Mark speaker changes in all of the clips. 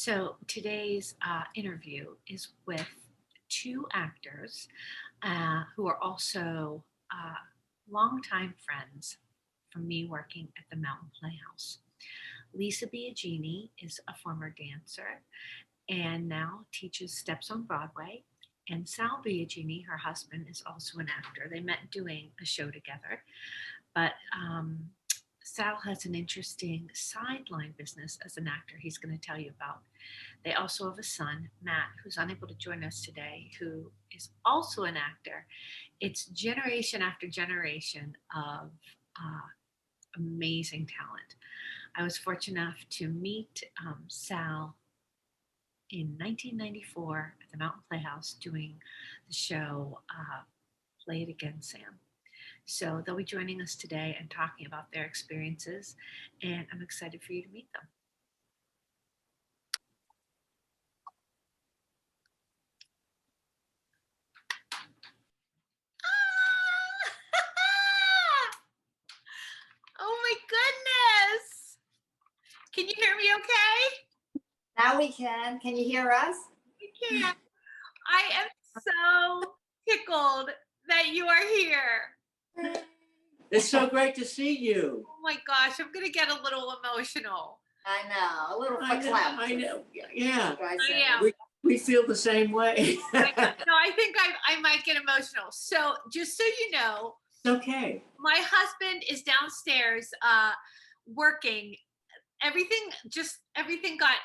Speaker 1: So today's interview is with two actors who are also longtime friends from me working at the Mountain Playhouse. Lisa Biagini is a former dancer and now teaches steps on Broadway. And Sal Biagini, her husband, is also an actor. They met doing a show together, but Sal has an interesting sideline business as an actor he's going to tell you about. They also have a son, Matt, who's unable to join us today, who is also an actor. It's generation after generation of amazing talent. I was fortunate enough to meet Sal in 1994 at the Mountain Playhouse doing the show Play It Again, Sam. So they'll be joining us today and talking about their experiences, and I'm excited for you to meet them. Oh my goodness! Can you hear me okay?
Speaker 2: Now we can. Can you hear us?
Speaker 1: We can. I am so tickled that you are here.
Speaker 3: It's so great to see you.
Speaker 1: Oh my gosh, I'm gonna get a little emotional.
Speaker 2: I know. A little
Speaker 3: I know. Yeah.
Speaker 1: I am.
Speaker 3: We feel the same way.
Speaker 1: No, I think I might get emotional. So just so you know,
Speaker 3: It's okay.
Speaker 1: my husband is downstairs working. Everything got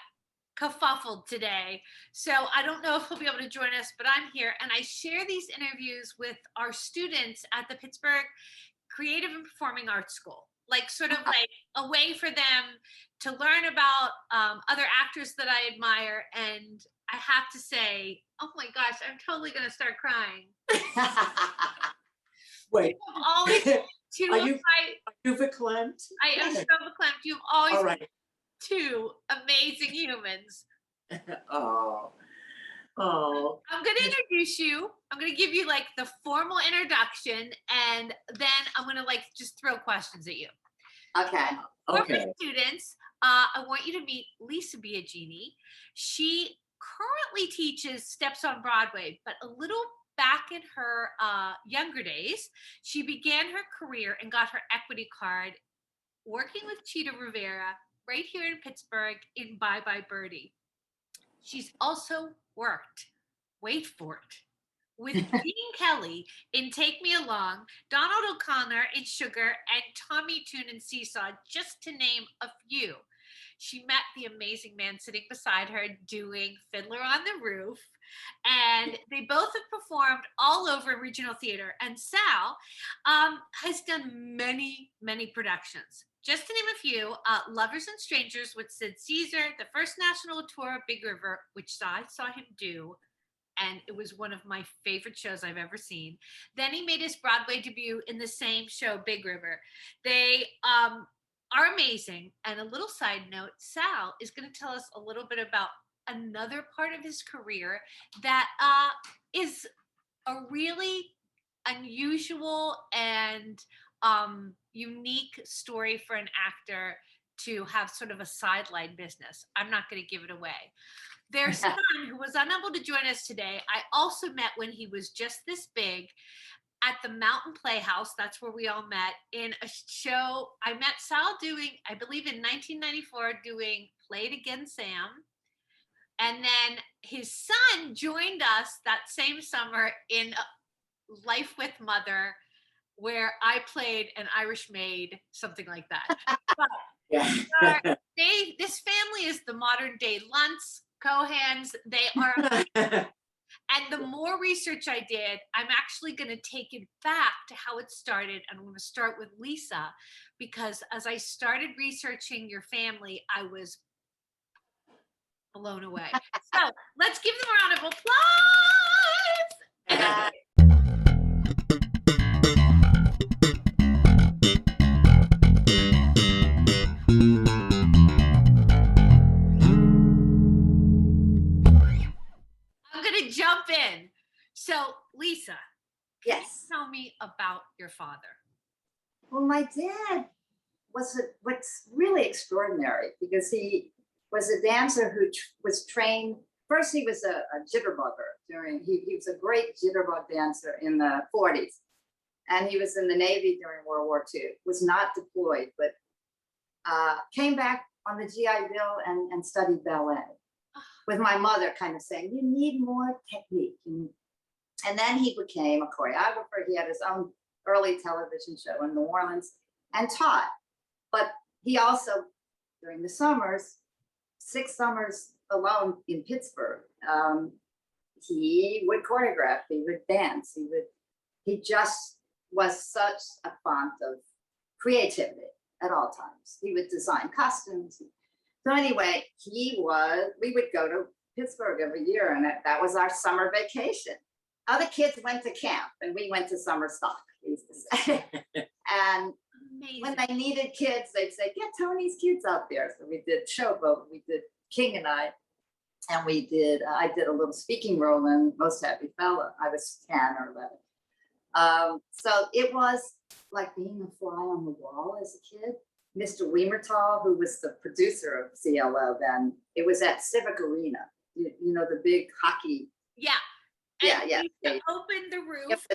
Speaker 1: kerfuffled today. So I don't know if he'll be able to join us, but I'm here and I share these interviews with our students at the Pittsburgh Creative and Performing Arts School, like sort of like a way for them to learn about other actors that I admire. And I have to say, oh my gosh, I'm totally going to start crying.
Speaker 3: Wait.
Speaker 1: Always
Speaker 3: Are you verklempt?
Speaker 1: I am so verklempt. You've always
Speaker 3: All right.
Speaker 1: been two amazing humans.
Speaker 3: Oh.
Speaker 1: I'm going to introduce you. I'm going to give you like the formal introduction, and then I'm going to like just throw questions at you.
Speaker 2: Okay.
Speaker 1: For my students, I want you to meet Lisa Biagini. She currently teaches steps on Broadway, but a little back in her younger days, she began her career and got her equity card working with Chita Rivera right here in Pittsburgh in Bye Bye Birdie. She's also worked, wait for it, with Gene Kelly in Take Me Along, Donald O'Connor in Sugar, and Tommy Tune in Seesaw, just to name a few. She met the amazing man sitting beside her doing Fiddler on the Roof, and they both have performed all over regional theater. And Sal has done many, many productions. Just to name a few, Lovers and Strangers with Sid Caesar, the first national tour of Big River, which I saw him do, and it was one of my favorite shows I've ever seen. Then he made his Broadway debut in the same show, Big River. They are amazing. And a little side note, Sal is going to tell us a little bit about another part of his career that is a really unusual and unique story for an actor to have sort of a sideline business. I'm not going to give it away. Their son, who was unable to join us today, I also met when he was just this big at the Mountain Playhouse. That's where we all met in a show. I met Sal doing, I believe in 1994, doing Play It Again, Sam. And then his son joined us that same summer in Life with Mother, where I played an Irish maid, something like that. But this family is the modern day Luntz, Cohans. They are, and the more research I did, I'm actually going to take it back to how it started. And I'm going to start with Lisa, because as I started researching your family, I was blown away. So let's give them a round of applause. I'm going to jump in. So Lisa,
Speaker 2: Yes.
Speaker 1: tell me about your father.
Speaker 2: Well, my dad was what's really extraordinary, because he was a dancer who was trained. First, he was a jitterbugger he was a great jitterbug dancer in the 40s. And he was in the Navy during World War II, was not deployed, but came back on the GI Bill and studied ballet with my mother kind of saying, you need more technique. And then he became a choreographer. He had his own early television show in New Orleans and taught. But he also, during the summers, 6 summers alone in Pittsburgh, he would choreograph, he would dance, he just was such a font of creativity at all times. He would design costumes. So anyway, we would go to Pittsburgh every year, and that was our summer vacation. Other kids went to camp, and we went to Summerstock, we used to say. And
Speaker 1: Amazing.
Speaker 2: when they needed kids, they'd say, get Tony's kids out there. So we did Showboat, we did King and I did a little speaking role in Most Happy Fella. I was 10 or 11. So it was like being a fly on the wall as a kid. Mr. Weimertal, who was the producer of CLO then, it was at Civic Arena, you know, the big hockey.
Speaker 1: Yeah. And
Speaker 2: Yeah.
Speaker 1: to open the roof.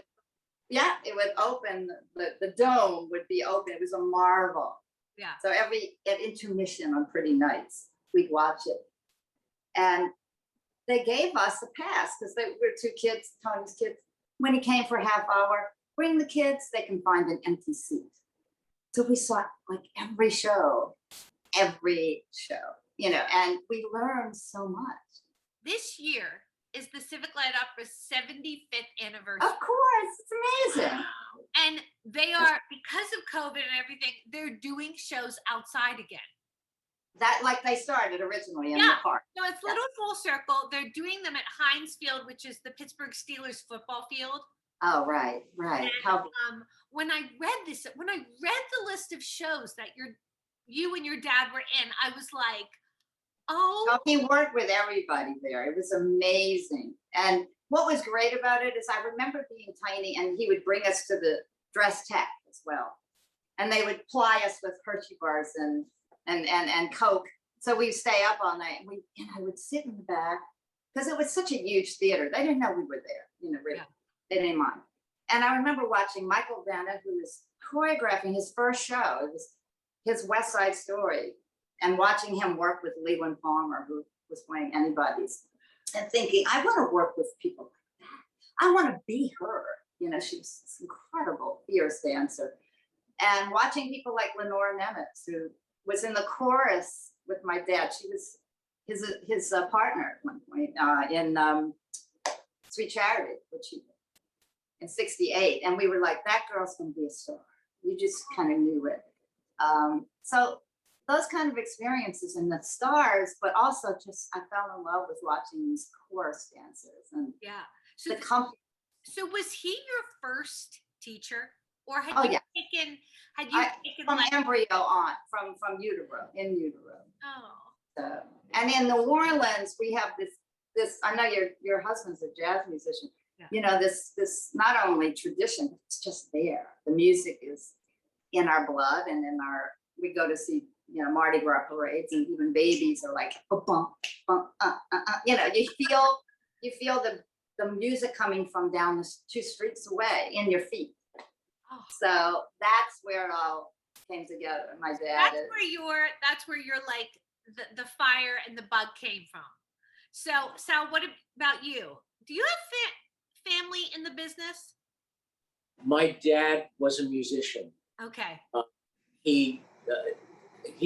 Speaker 2: Yeah, it would open, the dome would be open. It was a marvel.
Speaker 1: Yeah.
Speaker 2: So at intermission on pretty nights, we'd watch it. And they gave us a pass because they were 2 kids, Tony's kids. When he came for a half hour, bring the kids, they can find an empty seat. So we saw like every show, you know, and we learned so much.
Speaker 1: This year is the Civic Light Opera's 75th anniversary.
Speaker 2: Of course, it's amazing.
Speaker 1: And they are, because of COVID and everything, they're doing shows outside again.
Speaker 2: That like they started originally in the park.
Speaker 1: So it's little full circle. They're doing them at Heinz Field, which is the Pittsburgh Steelers football field.
Speaker 2: Oh, right.
Speaker 1: And, when I read the list of shows that you and your dad were in, I was like, oh.
Speaker 2: He worked with everybody there. It was amazing. And what was great about it is I remember being tiny and he would bring us to the dress tech as well. And they would ply us with Hershey bars and Coke. So we'd stay up all night and I would sit in the back because it was such a huge theater. They didn't know we were there, you know, really. Yeah. They didn't mind. And I remember watching Michael Vanna, who was choreographing his first show. It was his West Side Story, and watching him work with Leland Palmer, who was playing Anybody's, and thinking, I want to work with people like that. I want to be her. You know, she was this incredible, fierce dancer. And watching people like Lenore Nemitz, who was in the chorus with my dad. She was his partner at one point in Sweet Charity, which he in '68, and we were like, that girl's gonna be a star. You just kind of knew it. So those kind of experiences in the stars, but also just I fell in love with watching these chorus dancers and
Speaker 1: So
Speaker 2: the company.
Speaker 1: So was he your first teacher, or had you taken
Speaker 2: from
Speaker 1: like
Speaker 2: embryo on, from in utero?
Speaker 1: Oh.
Speaker 2: So, and in New Orleans, we have this. I know your husband's a jazz musician. Yeah. You know, this not only tradition, but it's just there. The music is in our blood, and we go to see, you know, Mardi Gras parades, and even babies are like, bump, you know, you feel the music coming from down the 2 streets away in your feet. Oh. So that's where it all came together. My dad.
Speaker 1: That's where you're like the fire and the bug came from. So Sal, what about you? Do you have family in the business?
Speaker 3: My dad was a musician.
Speaker 1: Okay.
Speaker 3: He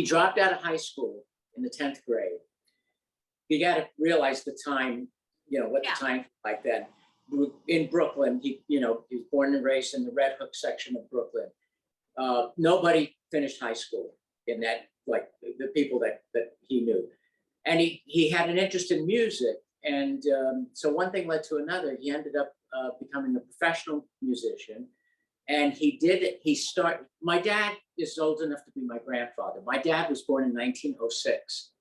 Speaker 3: dropped out of high school in the 10th grade. You got to realize the time, you know, what the time like then. In Brooklyn, he was born and raised in the Red Hook section of Brooklyn. Nobody finished high school in that, like the people that he knew. And he had an interest in music. And so one thing led to another. He ended up becoming a professional musician. And my dad is old enough to be my grandfather. My dad was born in 1906.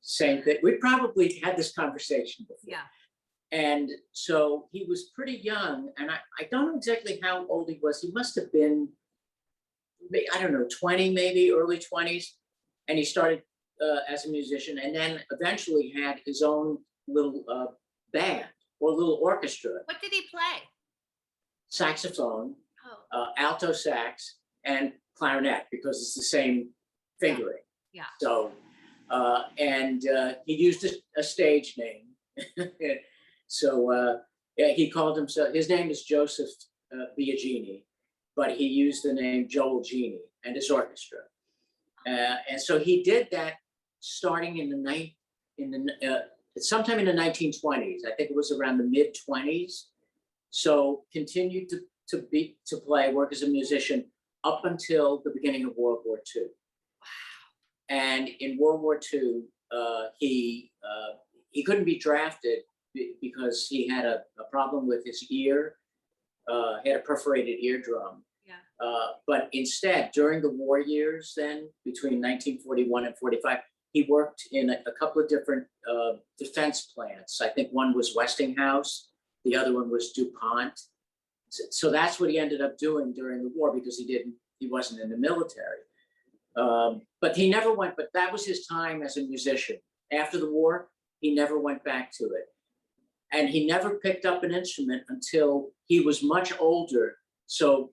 Speaker 3: Same thing. We probably had this conversation before.
Speaker 1: Yeah.
Speaker 3: And so he was pretty young. And I don't know exactly how old he was. He must have been, I don't know, 20, maybe early 20s. And he started as a musician, and then eventually had his own little band or little orchestra,
Speaker 1: What did he play?
Speaker 3: saxophone,
Speaker 1: Oh,
Speaker 3: alto sax, and clarinet, because it's the same fingering.
Speaker 1: yeah.
Speaker 3: So, and he used a stage name. So yeah, he called himself, his name is Joseph Biagini, but he used the name Joel Genie and his orchestra. And so he did that starting in sometime in the 1920s. I think it was around the mid-20s. So continued to play, work as a musician up until the beginning of World War II. Wow. And in World War II, he couldn't be drafted because he had a problem with his ear. He had a perforated eardrum.
Speaker 1: Yeah.
Speaker 3: But instead, during the war years, then between 1941 and 45, he worked in a couple of different defense plants. I think one was Westinghouse, the other one was DuPont. So that's what he ended up doing during the war, because he wasn't in the military. But he never went, but that was his time as a musician. After the war, he never went back to it. And he never picked up an instrument until he was much older. So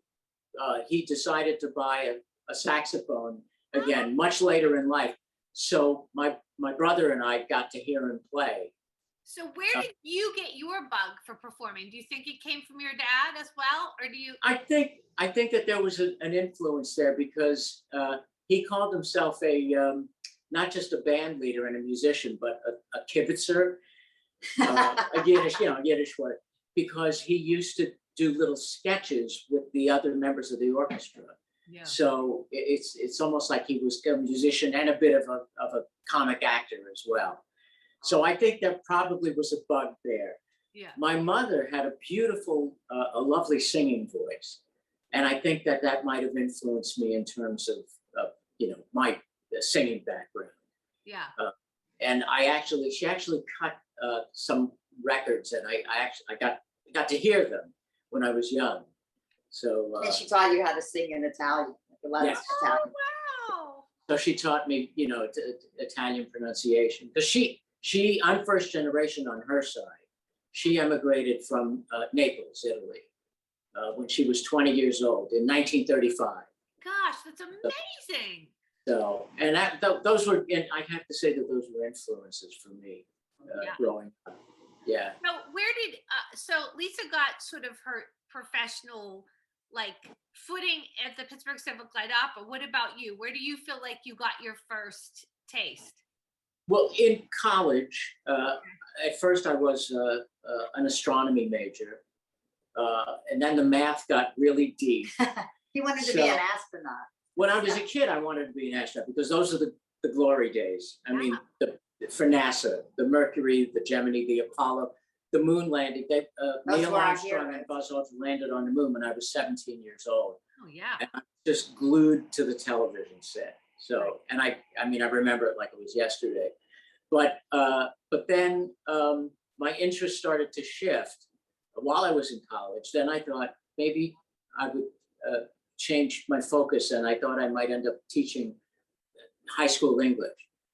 Speaker 3: he decided to buy a saxophone again, much later in life. So my brother and I got to hear him play.
Speaker 1: So where did you get your bug for performing? Do you think it came from your dad as well, or do you?
Speaker 3: I think that there was an influence there, because he called himself not just a band leader and a musician, but a kibitzer, a Yiddish word, because he used to do little sketches with the other members of the orchestra.
Speaker 1: Yeah.
Speaker 3: So it's almost like he was a musician and a bit of a comic actor as well. So I think there probably was a bug there.
Speaker 1: Yeah.
Speaker 3: My mother had a beautiful, a lovely singing voice. And I think that might have influenced me in terms of my singing background.
Speaker 1: Yeah.
Speaker 3: And she actually cut some records, and I got to hear them when I was young. So
Speaker 2: And she taught you how to sing in Italian.
Speaker 3: Yes.
Speaker 1: Oh, wow.
Speaker 3: so she taught me, Italian pronunciation, because I'm first generation on her side. She emigrated from Naples, Italy, when she was 20 years old in 1935.
Speaker 1: Gosh, that's amazing.
Speaker 3: So, and those were, and I have to say that those were influences for me growing up. Yeah.
Speaker 1: So Lisa got sort of her professional footing at the Pittsburgh Light Opera. What about you? Where do you feel like you got your first taste?
Speaker 3: Well, in college, at first I was an astronomy major, and then the math got really deep.
Speaker 2: He wanted to be an astronaut.
Speaker 3: When I was a kid, I wanted to be an astronaut, because those are the glory days. I mean, for NASA, the Mercury, the Gemini, the Apollo, the moon landing. Neil Armstrong and Buzz Aldrin landed on the moon when I was 17 years old.
Speaker 1: Oh, yeah.
Speaker 3: And I was just glued to the television set. So, and I remember it like it was yesterday. But then my interest started to shift while I was in college. Then I thought maybe I would change my focus, and I thought I might end up teaching high school English.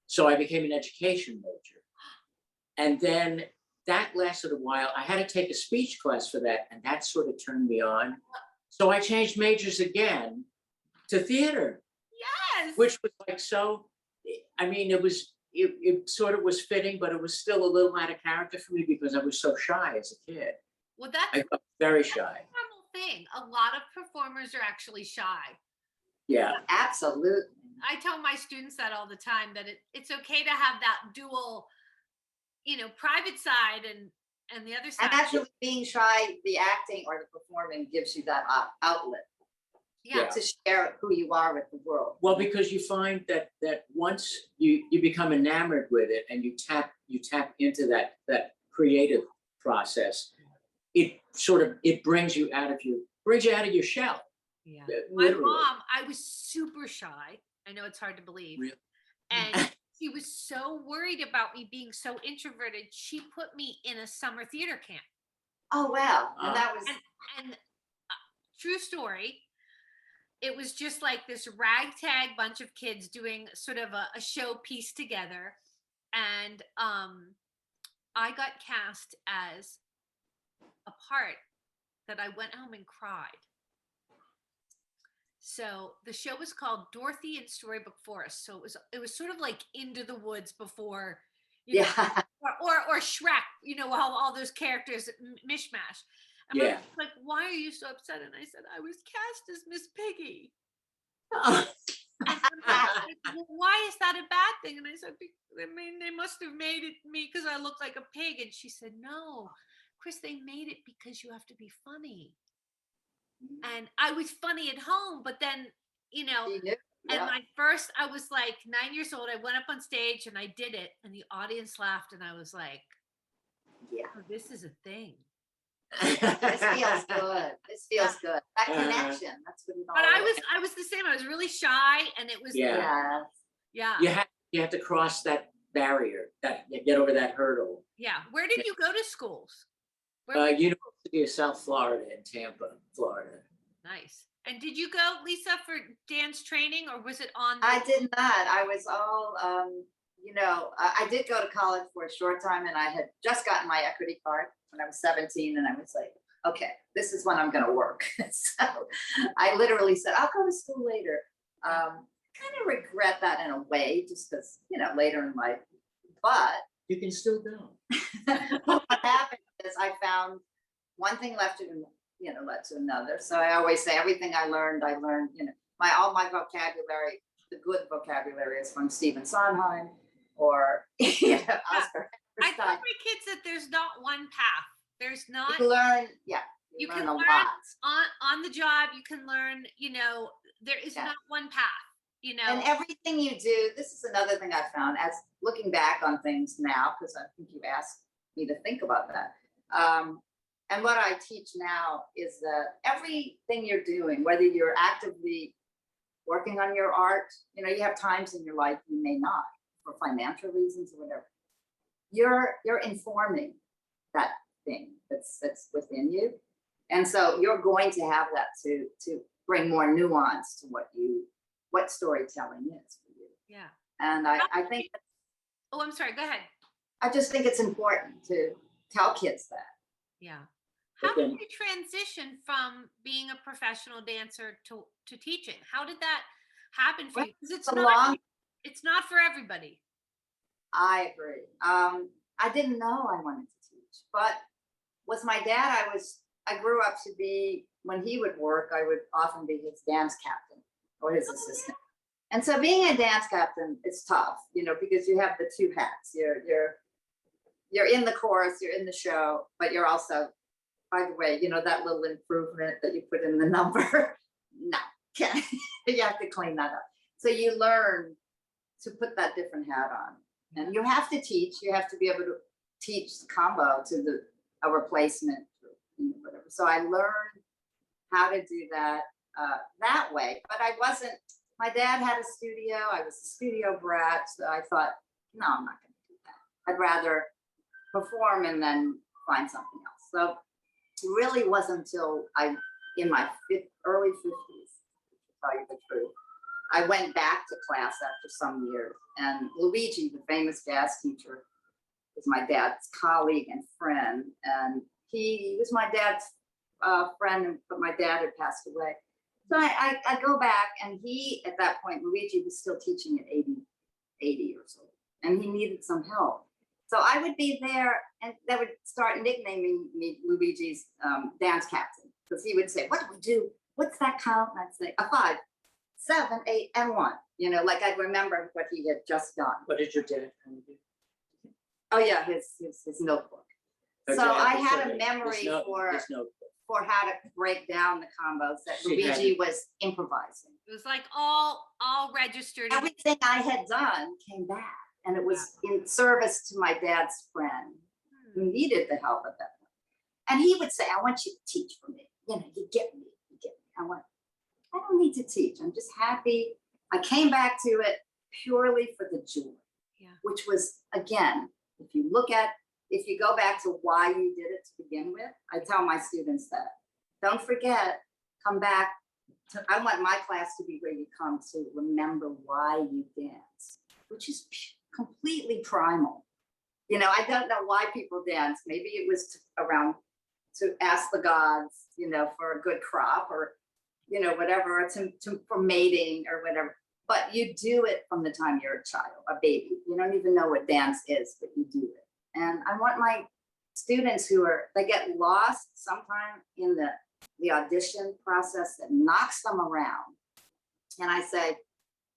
Speaker 3: So I became an education major. And then that lasted a while. I had to take a speech class for that, and that sort of turned me on. So I changed majors again to theater.
Speaker 1: Yes.
Speaker 3: Which was it sort of was fitting, but it was still a little out of character for me, because I was so shy as a kid.
Speaker 1: Well,
Speaker 3: I felt very shy.
Speaker 1: That's a normal thing. A lot of performers are actually shy.
Speaker 3: Yeah.
Speaker 2: Absolutely.
Speaker 1: I tell my students that all the time, that it's okay to have that dual, private side and the other side.
Speaker 2: And actually being shy, the acting or the performing gives you that outlet.
Speaker 1: Yeah.
Speaker 2: To share who you are with the world.
Speaker 3: Well, because you find that once you become enamored with it, and you tap into that creative process, it brings you out of your shell.
Speaker 1: Yeah.
Speaker 3: Literally.
Speaker 1: My mom, I was super shy. I know it's hard to believe.
Speaker 3: Really?
Speaker 1: And she was so worried about me being so introverted. She put me in a summer theater camp.
Speaker 2: Oh, wow. And that was
Speaker 1: and true story. it was just like this ragtag bunch of kids doing sort of a show piece together. And I got cast as a part that I went home and cried. So the show was called Dorothy in Storybook Forest. So it was sort of like Into the Woods before, you know,
Speaker 2: Yeah.
Speaker 1: or Shrek, you know, all those characters mishmash. And
Speaker 3: Yeah.
Speaker 1: like, why are you so upset? And I said, I was cast as Miss Piggy. And I'm like, well, why is that a bad thing? And I said, I mean, they must have made it me because I look like a pig. And she said, no, Chris, they made it because you have to be funny. And I was funny at home, but then, you know, and I was like 9 years old. I went up on stage and I did it, and the audience laughed, and I was like, yeah, oh, this is a thing.
Speaker 2: This feels good. This feels good. That connection. That's what it all
Speaker 1: But
Speaker 2: is.
Speaker 1: I was the same. I was really shy, and it was
Speaker 3: Yeah.
Speaker 1: yeah.
Speaker 3: You have to cross that barrier, get over that hurdle.
Speaker 1: Yeah. Where did you go to schools?
Speaker 3: University of South Florida in Tampa, Florida.
Speaker 1: Nice. And did you go, Lisa, for dance training, or was it on?
Speaker 2: I did not. I was all, you know, I did go to college for a short time, and I had just gotten my equity card when I was 17, and I was like, okay, this is when I'm going to work. So I literally said, I'll go to school later. Kind of regret that in a way, just because, you know, later in life, but
Speaker 3: you can still go.
Speaker 2: what happened is I found one thing led to another. So I always say everything I learned, you know, all my vocabulary, the good vocabulary is from Stephen Sondheim or, you know, Oscar.
Speaker 1: I tell my kids that there's not one path. There's not.
Speaker 2: You learn,
Speaker 1: you
Speaker 2: learn
Speaker 1: can
Speaker 2: a
Speaker 1: learn
Speaker 2: lot.
Speaker 1: on the job. You can learn, you know, there is not one path, you know.
Speaker 2: And everything you do, this is another thing I found as looking back on things now, because I think you asked me to think about that. And what I teach now is that everything you're doing, whether you're actively working on your art, you know, you have times in your life you may not, for financial reasons or whatever. You're informing that thing that's within you, and so you're going to have that to bring more nuance to what storytelling is for you.
Speaker 1: Yeah.
Speaker 2: And I think.
Speaker 1: Oh, I'm sorry. Go ahead.
Speaker 2: I just think it's important to tell kids that.
Speaker 1: Yeah. How did you transition from being a professional dancer to teaching? How did that happen for you? Because it's not for everybody.
Speaker 2: I agree. I didn't know I wanted to teach, but with my dad, I grew up to be, when he would work, I would often be his dance captain or his assistant. And so being a dance captain is tough, you know, because you have the two hats. You're in the chorus, you're in the show, but you're also, by the way, you know, that little improvement that you put in the number, no, you have to clean that up. So you learn to put that different hat on, and you have to teach. You have to be able to teach the combo to a replacement, whatever. So I learned how to do that that way. But I wasn't. My dad had a studio. I was a studio brat, so I thought, no, I'm not going to do that. I'd rather perform and then find something else. So it really wasn't until in my early 50s, to tell you the truth, I went back to class after some years. And Luigi, the famous jazz teacher, was my dad's colleague and friend. And he was my dad's friend, but my dad had passed away. So I go back, and he, at that point, Luigi was still teaching at 80 years old, and he needed some help. So I would be there, and they would start nicknaming me Luigi's dance captain, because he would say, what do we do? What's that count? And I'd say, a 5, 7, 8, and 1. You know, like I'd remember what he had just done.
Speaker 3: What did your dad kind of do?
Speaker 2: Oh yeah, his notebook. So I had a memory for how to break down the combos that Luigi was improvising.
Speaker 1: It was like all registered.
Speaker 2: Everything I had done came back, and it was in service to my dad's friend who needed the help at that point. And he would say, I want you to teach for me. You know, you get me. I don't need to teach. I'm just happy. I came back to it purely for the joy, which was, again, if you go back to why you did it to begin with, I tell my students that, don't forget, come back I want my class to be where you come to remember why you dance, which is completely primal. You know, I don't know why people dance. Maybe it was around to ask the gods, you know, for a good crop, or, you know, whatever, or for mating or whatever. But you do it from the time you're a child, a baby. You don't even know what dance is, but you do it. And I want my students they get lost sometime in the audition process that knocks them around. And I say,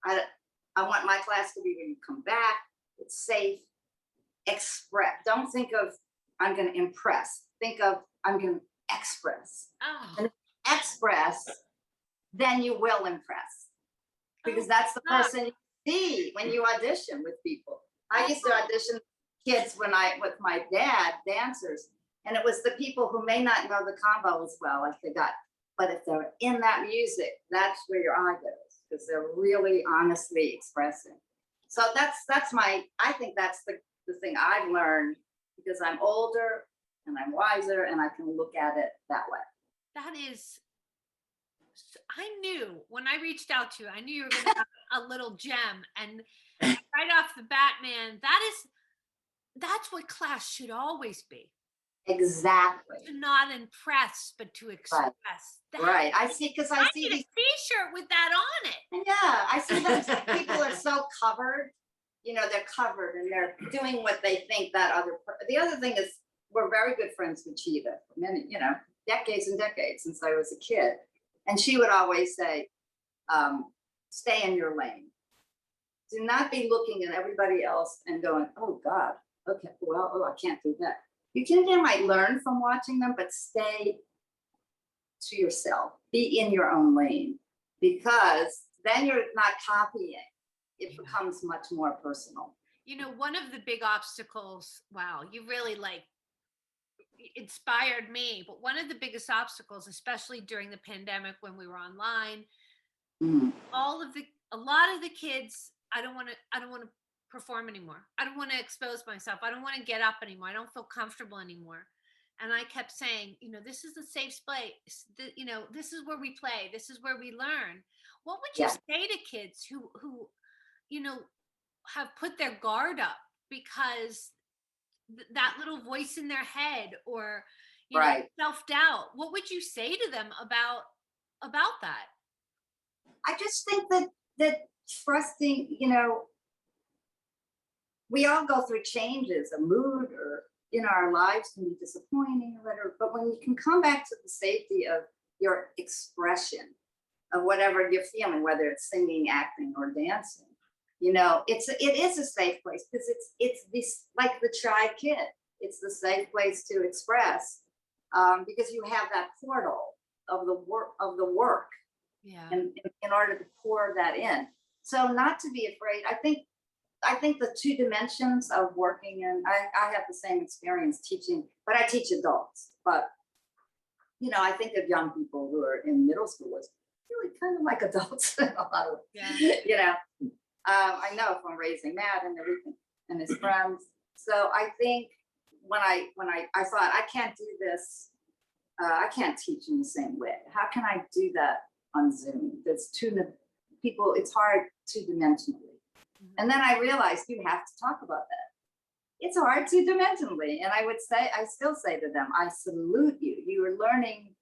Speaker 2: I want my class to be where you come back, it's safe, express. Don't think of, I'm going to impress. Think of, I'm going to express.
Speaker 1: Oh.
Speaker 2: And if you express, then you will impress. Because that's the person you see when you audition with people. I used to audition kids with my dad, dancers, and it was the people who may not know the combo as well as they got. But if they're in that music, that's where your eye goes, because they're really honestly expressing. So I think that's the thing I've learned, because I'm older and I'm wiser and I can look at it that way.
Speaker 1: That is, I knew when I reached out to you, I knew you were going to have a little gem. And right off the bat, man, that's what class should always be.
Speaker 2: Exactly.
Speaker 1: To not impress, but to express.
Speaker 2: Right. I see, because I see
Speaker 1: need a t-shirt with that on it.
Speaker 2: Yeah, I see those people are so covered. You know, they're covered and they're doing what they think that other. The other thing is, we're very good friends with Chita for many, you know, decades and decades since I was a kid. And she would always say, stay in your lane. Do not be looking at everybody else and going, oh God, okay, well, I can't do that. You might learn from watching them, but stay to yourself. Be in your own lane, because then you're not copying. It becomes much more personal.
Speaker 1: You know, one of the big obstacles, wow, you really inspired me, but one of the biggest obstacles, especially during the pandemic when we were online, a lot of the kids, I don't want to perform anymore. I don't want to expose myself. I don't want to get up anymore. I don't feel comfortable anymore. And I kept saying, you know, this is a safe space. You know, this is where we play. This is where we learn. What would you say to kids who, you know, have put their guard up because that little voice in their head, or, you know, self-doubt? What would you say to them about that?
Speaker 2: I just think that trusting, you know, we all go through changes, a mood, or, you know, our lives can be disappointing or whatever, but when you can come back to the safety of your expression of whatever you're feeling, whether it's singing, acting, or dancing, you know, it is a safe place, because it's this, like the shy kid, it's the safe place to express, because you have that portal of the work, and in order to pour that in. So not to be afraid. I think the two dimensions of working, and I have the same experience teaching, but I teach adults. But, you know, I think of young people who are in middle school as really kind of like adults in a lot of ways. You know, I know from raising Matt and everything and his friends. So I think when I thought, I can't do this, I can't teach in the same way. How can I do that on Zoom? There's people, it's hard two-dimensionally. And then I realized you have to talk about that. It's hard two-dimensionally. And I still say to them, I salute you. You are learning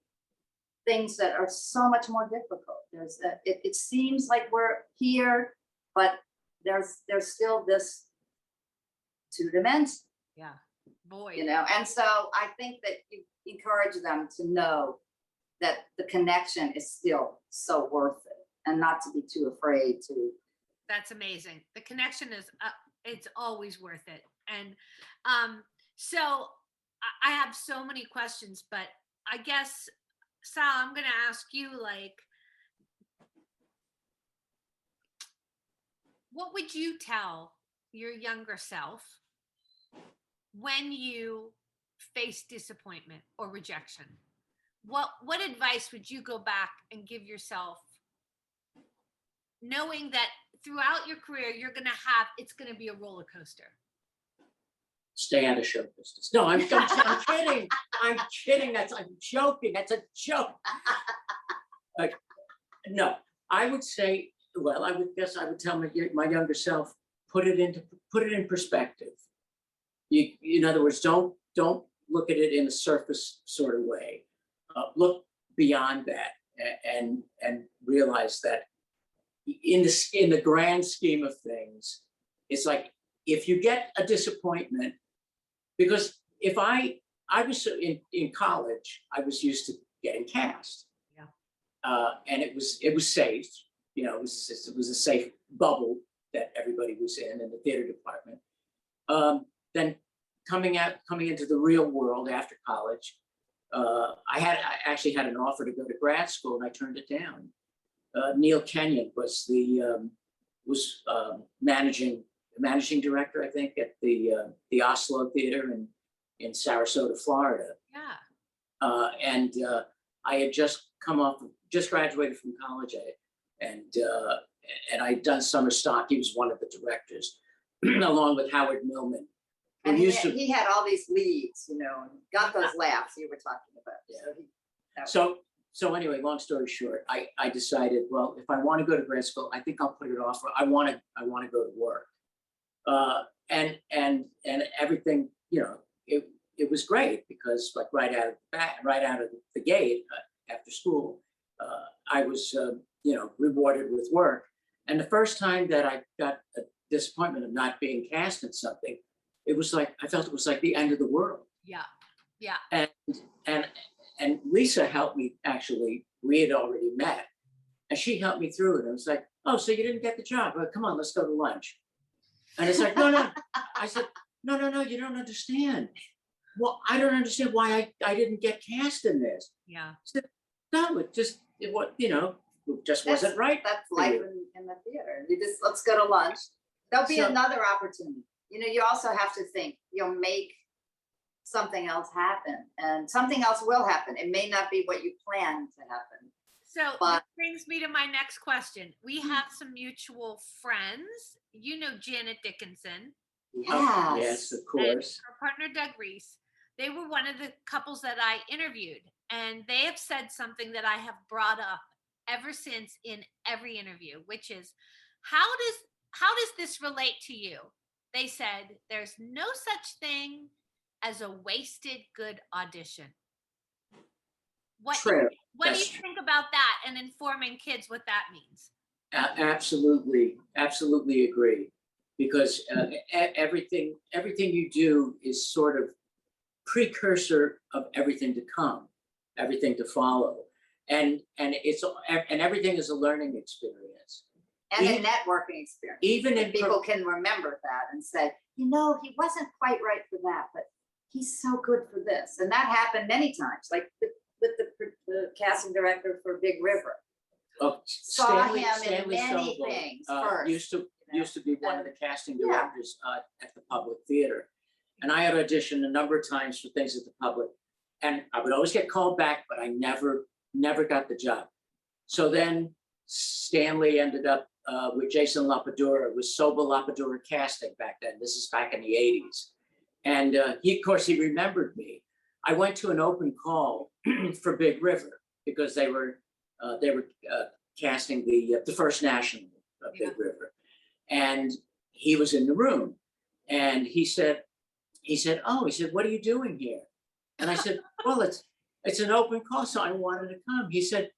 Speaker 2: things that are so much more difficult. It seems like we're here, but there's still this two-dimension.
Speaker 1: Yeah, boy.
Speaker 2: You know, and so I think that you encourage them to know that the connection is still so worth it, and not to be too afraid to.
Speaker 1: That's amazing. The connection is, it's always worth it. And so I have so many questions, but I guess, Sal, I'm going to ask you, like, what would you tell your younger self when you face disappointment or rejection? What advice would you go back and give yourself, knowing that throughout your career, it's going to be a roller coaster?
Speaker 3: Stay out of show business. No, I'm kidding. I'm kidding. I'm joking. That's a joke. No, I would say, well, I would tell my younger self, put it in perspective. In other words, don't look at it in a surface sort of way. Look beyond that and realize that in the grand scheme of things, it's like if you get a disappointment, because if I was in college, I was used to getting cast. And it was safe, it was a safe bubble that everybody was in the theater department. Then coming into the real world after college, I actually had an offer to go to grad school and I turned it down. Neil Kenyon was the managing director, I think, at the Oslo Theater in Sarasota, Florida.
Speaker 1: Yeah.
Speaker 3: And I had just graduated from college, and I'd done Summerstock. He was one of the directors, along with Howard Millman.
Speaker 2: And he had all these leads, and got those laughs you were talking about.
Speaker 3: Yeah. So anyway, long story short, I decided, well, if I want to go to grad school, I think I'll put it off. I want to go to work, and everything, it was great because like right out of the gate after school, I was rewarded with work. And the first time that I got a disappointment of not being cast in something, I felt it was like the end of the world.
Speaker 1: Yeah. Yeah.
Speaker 3: And Lisa helped me, actually. We had already met, and she helped me through it. And it was like, oh, so you didn't get the job? Well, come on, let's go to lunch. And it's like, no. I said, no, you don't understand. Well, I don't understand why I didn't get cast in this.
Speaker 1: Yeah.
Speaker 3: Said, no, it just wasn't right.
Speaker 2: That's life in the theater. Let's go to lunch. There'll be another opportunity. You also have to think, you'll make something else happen, and something else will happen. It may not be what you planned to happen.
Speaker 1: So that brings me to my next question. We have some mutual friends. Janet Dickinson.
Speaker 2: Yes,
Speaker 3: of course.
Speaker 1: And her partner, Doug Reese. They were one of the couples that I interviewed, and they have said something that I have brought up ever since in every interview, which is, how does this relate to you? They said, there's no such thing as a wasted good audition. What do you think about that and informing kids what that means?
Speaker 3: Absolutely agree. Because everything you do is sort of precursor of everything to come, everything to follow. And everything is a learning experience.
Speaker 2: And a networking experience.
Speaker 3: Even if
Speaker 2: people can remember that and say, he wasn't quite right for that, but he's so good for this. And that happened many times, like with the casting director for Big River. Saw him in many things first.
Speaker 3: Used to be one of the casting directors at the Public Theater. And I had auditioned a number of times for things at the Public. And I would always get called back, but I never got the job. So then Stanley ended up with Jason Lapadura. It was Soba Lapadura Casting back then. This is back in the 80s. And he remembered me. I went to an open call for Big River because they were casting the first national of Big River. And he was in the room, and he said, what are you doing here? And I said, well, it's an open call, so I wanted to come. He said,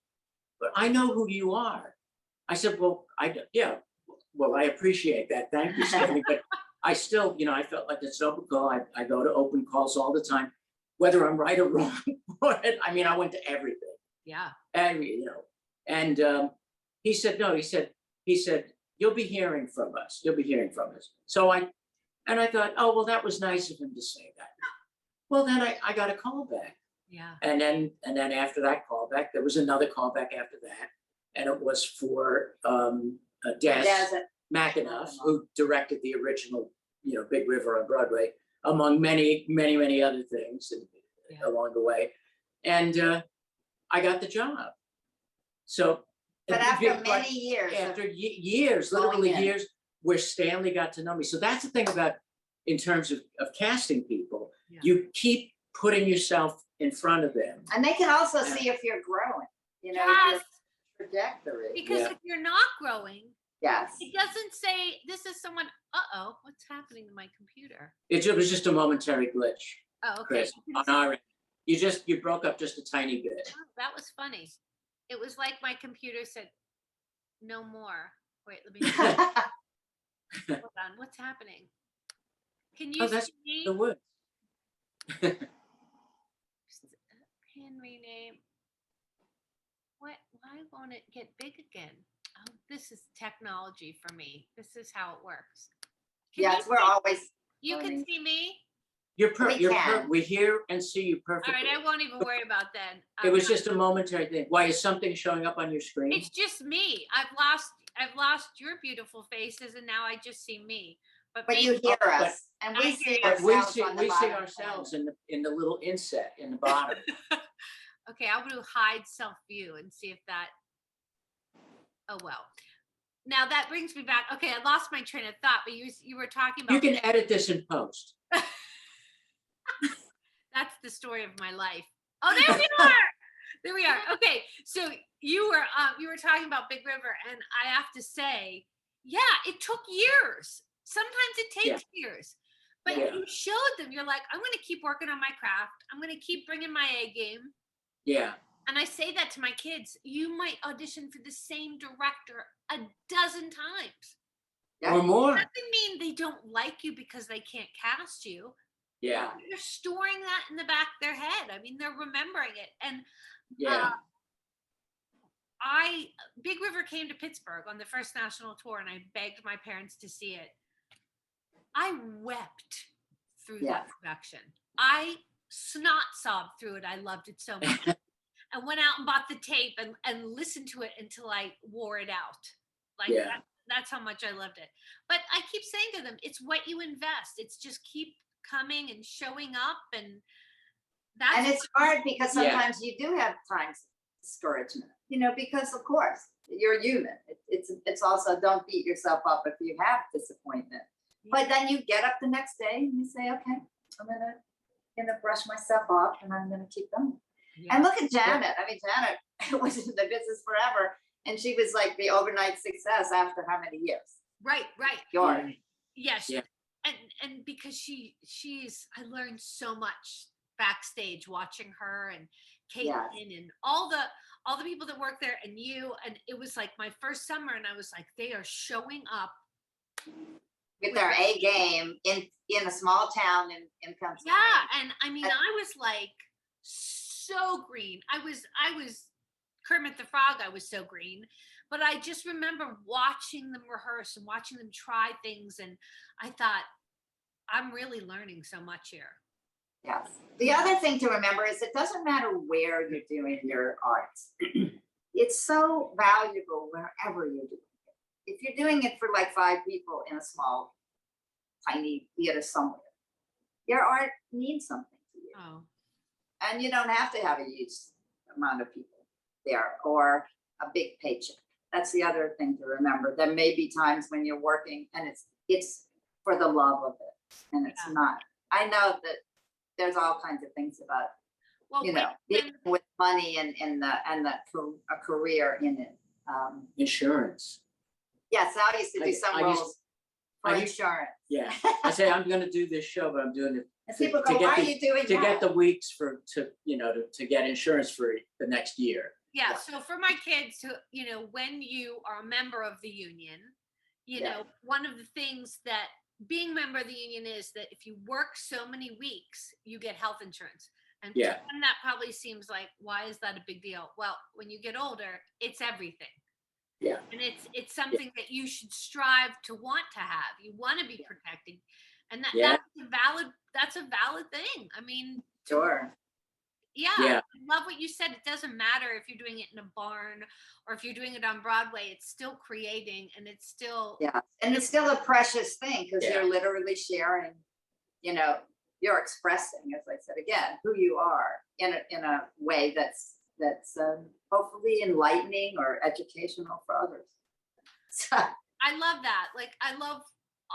Speaker 3: but I know who you are. I said, well, I appreciate that. Thank you, Stanley. But I still, I felt like it's an open call. I go to open calls all the time, whether I'm right or wrong. I went to everything.
Speaker 1: Yeah.
Speaker 3: And, he said, no, he said, you'll be hearing from us. So I thought, oh, well, that was nice of him to say that. Well, then I got a call back.
Speaker 1: Yeah.
Speaker 3: And then after that call back, there was another call back after that. And it was for Daz McAnuff, who directed the original, Big River on Broadway, among many, many, many other things along the way. And I got the job. So,
Speaker 2: but after many years,
Speaker 3: literally years, where Stanley got to know me. So that's the thing about, in terms of casting people, you keep putting yourself in front of them.
Speaker 2: And they can also see if you're growing, if you're trajectory.
Speaker 1: Because
Speaker 3: Yeah.
Speaker 1: if you're not growing,
Speaker 2: Yes.
Speaker 1: it doesn't say this is someone. Uh-oh, what's happening to my computer?
Speaker 3: It was just a momentary glitch,
Speaker 1: Oh, okay.
Speaker 3: Chris, on our end. You broke up just a tiny bit.
Speaker 1: Oh, that was funny. It was like my computer said, "No more." Wait, let me hold on. What's happening? Can you
Speaker 3: Oh, that's
Speaker 1: see me?
Speaker 3: the woods.
Speaker 1: Pin rename. What? Why won't it get big again? Oh, this is technology for me. This is how it works. Can
Speaker 2: Yes,
Speaker 1: you
Speaker 2: we're
Speaker 1: see-
Speaker 2: always.
Speaker 1: You can see me.
Speaker 2: We
Speaker 3: We hear and see you
Speaker 1: All
Speaker 3: perfectly.
Speaker 1: right, I won't even worry about that.
Speaker 3: It was just a momentary thing. Why, is something showing up on your screen?
Speaker 1: It's just me. I've lost your beautiful faces, and now I just see me. But
Speaker 2: But you
Speaker 1: maybe-
Speaker 2: hear
Speaker 3: but-
Speaker 2: us, and
Speaker 1: I
Speaker 2: we
Speaker 1: hear
Speaker 2: see
Speaker 1: you.
Speaker 3: But
Speaker 2: ourselves on the
Speaker 3: we see
Speaker 2: bottom
Speaker 3: ourselves
Speaker 2: corner.
Speaker 3: in the little inset in the bottom.
Speaker 1: Okay, I'm going to hide self view and see if that. Oh well. Now that brings me back. Okay, I lost my train of thought, but you were talking about.
Speaker 3: You can edit this in post.
Speaker 1: That's the story of my life. Oh, there we are. There we are. Okay, so you were talking about Big River, and I have to say, yeah, it took years. Sometimes it takes years, but
Speaker 3: Yeah.
Speaker 1: you showed them. You're like, I'm going to keep working on my craft. I'm going to keep bringing my A game.
Speaker 3: Yeah.
Speaker 1: And I say that to my kids. You might audition for the same director a dozen times.
Speaker 2: Yeah.
Speaker 3: Or more.
Speaker 1: Doesn't mean they don't like you because they can't cast you.
Speaker 3: Yeah.
Speaker 1: They're storing that in the back of their head. I mean, they're remembering it. And
Speaker 3: Yeah.
Speaker 1: Big River came to Pittsburgh on the first national tour, and I begged my parents to see it. I wept through that production. I snot sobbed through it. I loved it so much. I went out and bought the tape and listened to it until I wore it out. Like that's how much I loved it. But I keep saying to them, it's what you invest. It's just keep coming and showing up, and that's
Speaker 2: And it's hard because sometimes you do have times of discouragement, because of course you're human. It's also, don't beat yourself up if you have disappointment. But then you get up the next day and you say, okay, I'm gonna brush myself off and I'm gonna keep going.
Speaker 1: Yeah.
Speaker 2: And look at Janet. I mean, Janet was in the business forever, and she was like the overnight success after how many years?
Speaker 1: Right.
Speaker 2: Yours.
Speaker 1: Yes.
Speaker 3: Yeah.
Speaker 1: And because she's I learned so much backstage watching her and Caitlin and all the people that work there, and you, and it was like my first summer, and I was like, they are showing up
Speaker 2: With their A game in a small town in Pennsylvania.
Speaker 1: Yeah, and I mean, I was like so green. I was Kermit the Frog. I was so green, but I just remember watching them rehearse and watching them try things, and I thought, I'm really learning so much here.
Speaker 2: Yes. The other thing to remember is it doesn't matter where you're doing your arts. It's so valuable wherever you're doing it. If you're doing it for like 5 people in a small, tiny theater somewhere, your art means something to you.
Speaker 1: Oh,
Speaker 2: And you don't have to have a huge amount of people there or a big paycheck. That's the other thing to remember. There may be times when you're working and it's for the love of it, and it's not. I know that there's all kinds of things about, dealing with money and a career in it.
Speaker 3: Insurance.
Speaker 2: Yeah, Sal used to do some roles for insurance.
Speaker 3: Yeah. I say, I'm going to do this show, but I'm doing it
Speaker 2: And people go, why are you doing
Speaker 3: to
Speaker 2: that?
Speaker 3: get the weeks to get insurance for the next year.
Speaker 1: yeah. So for my kids, who when you are a member of the union, one of the things that being a member of the union is that if you work so many weeks, you get health insurance. And to them, that probably seems like, why is that a big deal? Well, when you get older, it's everything.
Speaker 3: Yeah.
Speaker 1: And it's something that you should strive to want to have. You want to be protected. And that's a valid thing. I mean,
Speaker 2: Sure.
Speaker 1: yeah,
Speaker 3: Yeah.
Speaker 1: I love what you said. It doesn't matter if you're doing it in a barn or if you're doing it on Broadway. It's still creating, and it's still
Speaker 2: And it's still a precious thing because you're literally sharing, you're expressing, as I said again, who you are in a way that's hopefully enlightening or educational for others. So,
Speaker 1: I love that. Like, I love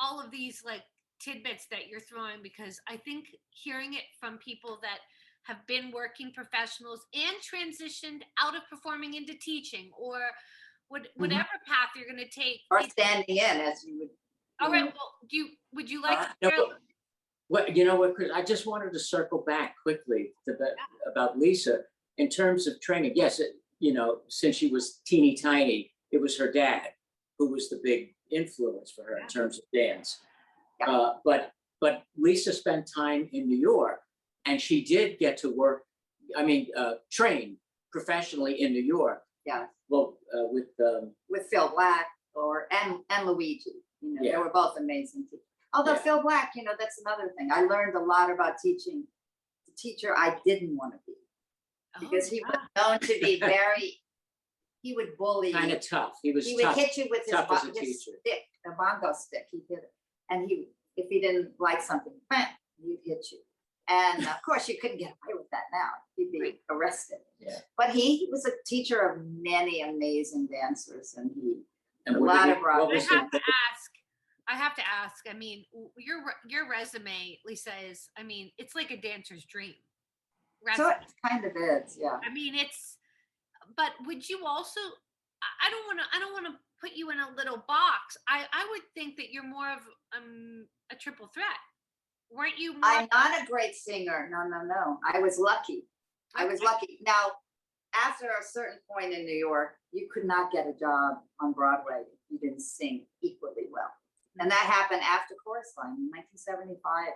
Speaker 1: all of these like tidbits that you're throwing, because I think hearing it from people that have been working professionals and transitioned out of performing into teaching, or whatever path you're going to take.
Speaker 2: Or standing in, as you would.
Speaker 1: All right. Well, would you like to
Speaker 3: No,
Speaker 1: share?
Speaker 3: what, you know what, Chris, I just wanted to circle back quickly to about Lisa in terms of training. Yes, you know, since she was teeny tiny, it was her dad who was the big influence for her in terms of dance. But Lisa spent time in New York, and she did get to work, train professionally in New York.
Speaker 2: Yeah.
Speaker 3: Well, with
Speaker 2: Phil Black and Luigi. You know, they were both amazing teachers. Although Phil Black, you know, that's another thing. I learned a lot about teaching. The teacher I didn't want to be, because he was known to be he would bully
Speaker 3: kind
Speaker 2: you.
Speaker 3: of tough. He would
Speaker 2: hit you with his
Speaker 3: teacher.
Speaker 2: stick, the bongo stick. He hit it, and if he didn't like something, he'd hit you. And of course, you couldn't get away with that now. You'd be arrested.
Speaker 3: Yeah.
Speaker 2: But he was a teacher of many amazing dancers, and a
Speaker 3: what
Speaker 2: lot
Speaker 3: did
Speaker 2: of rock.
Speaker 1: I have to ask. I mean, your resume, Lisa, is, I mean, it's like a dancer's dream.
Speaker 2: So it kind of is, yeah.
Speaker 1: I mean, but would you also, I don't want to put you in a little box. I would think that you're more of a triple threat. Weren't you more?
Speaker 2: I'm not a great singer. No. I was lucky. Now, after a certain point in New York, you could not get a job on Broadway if you didn't sing equally well. And that happened after Chorus Line in 1975,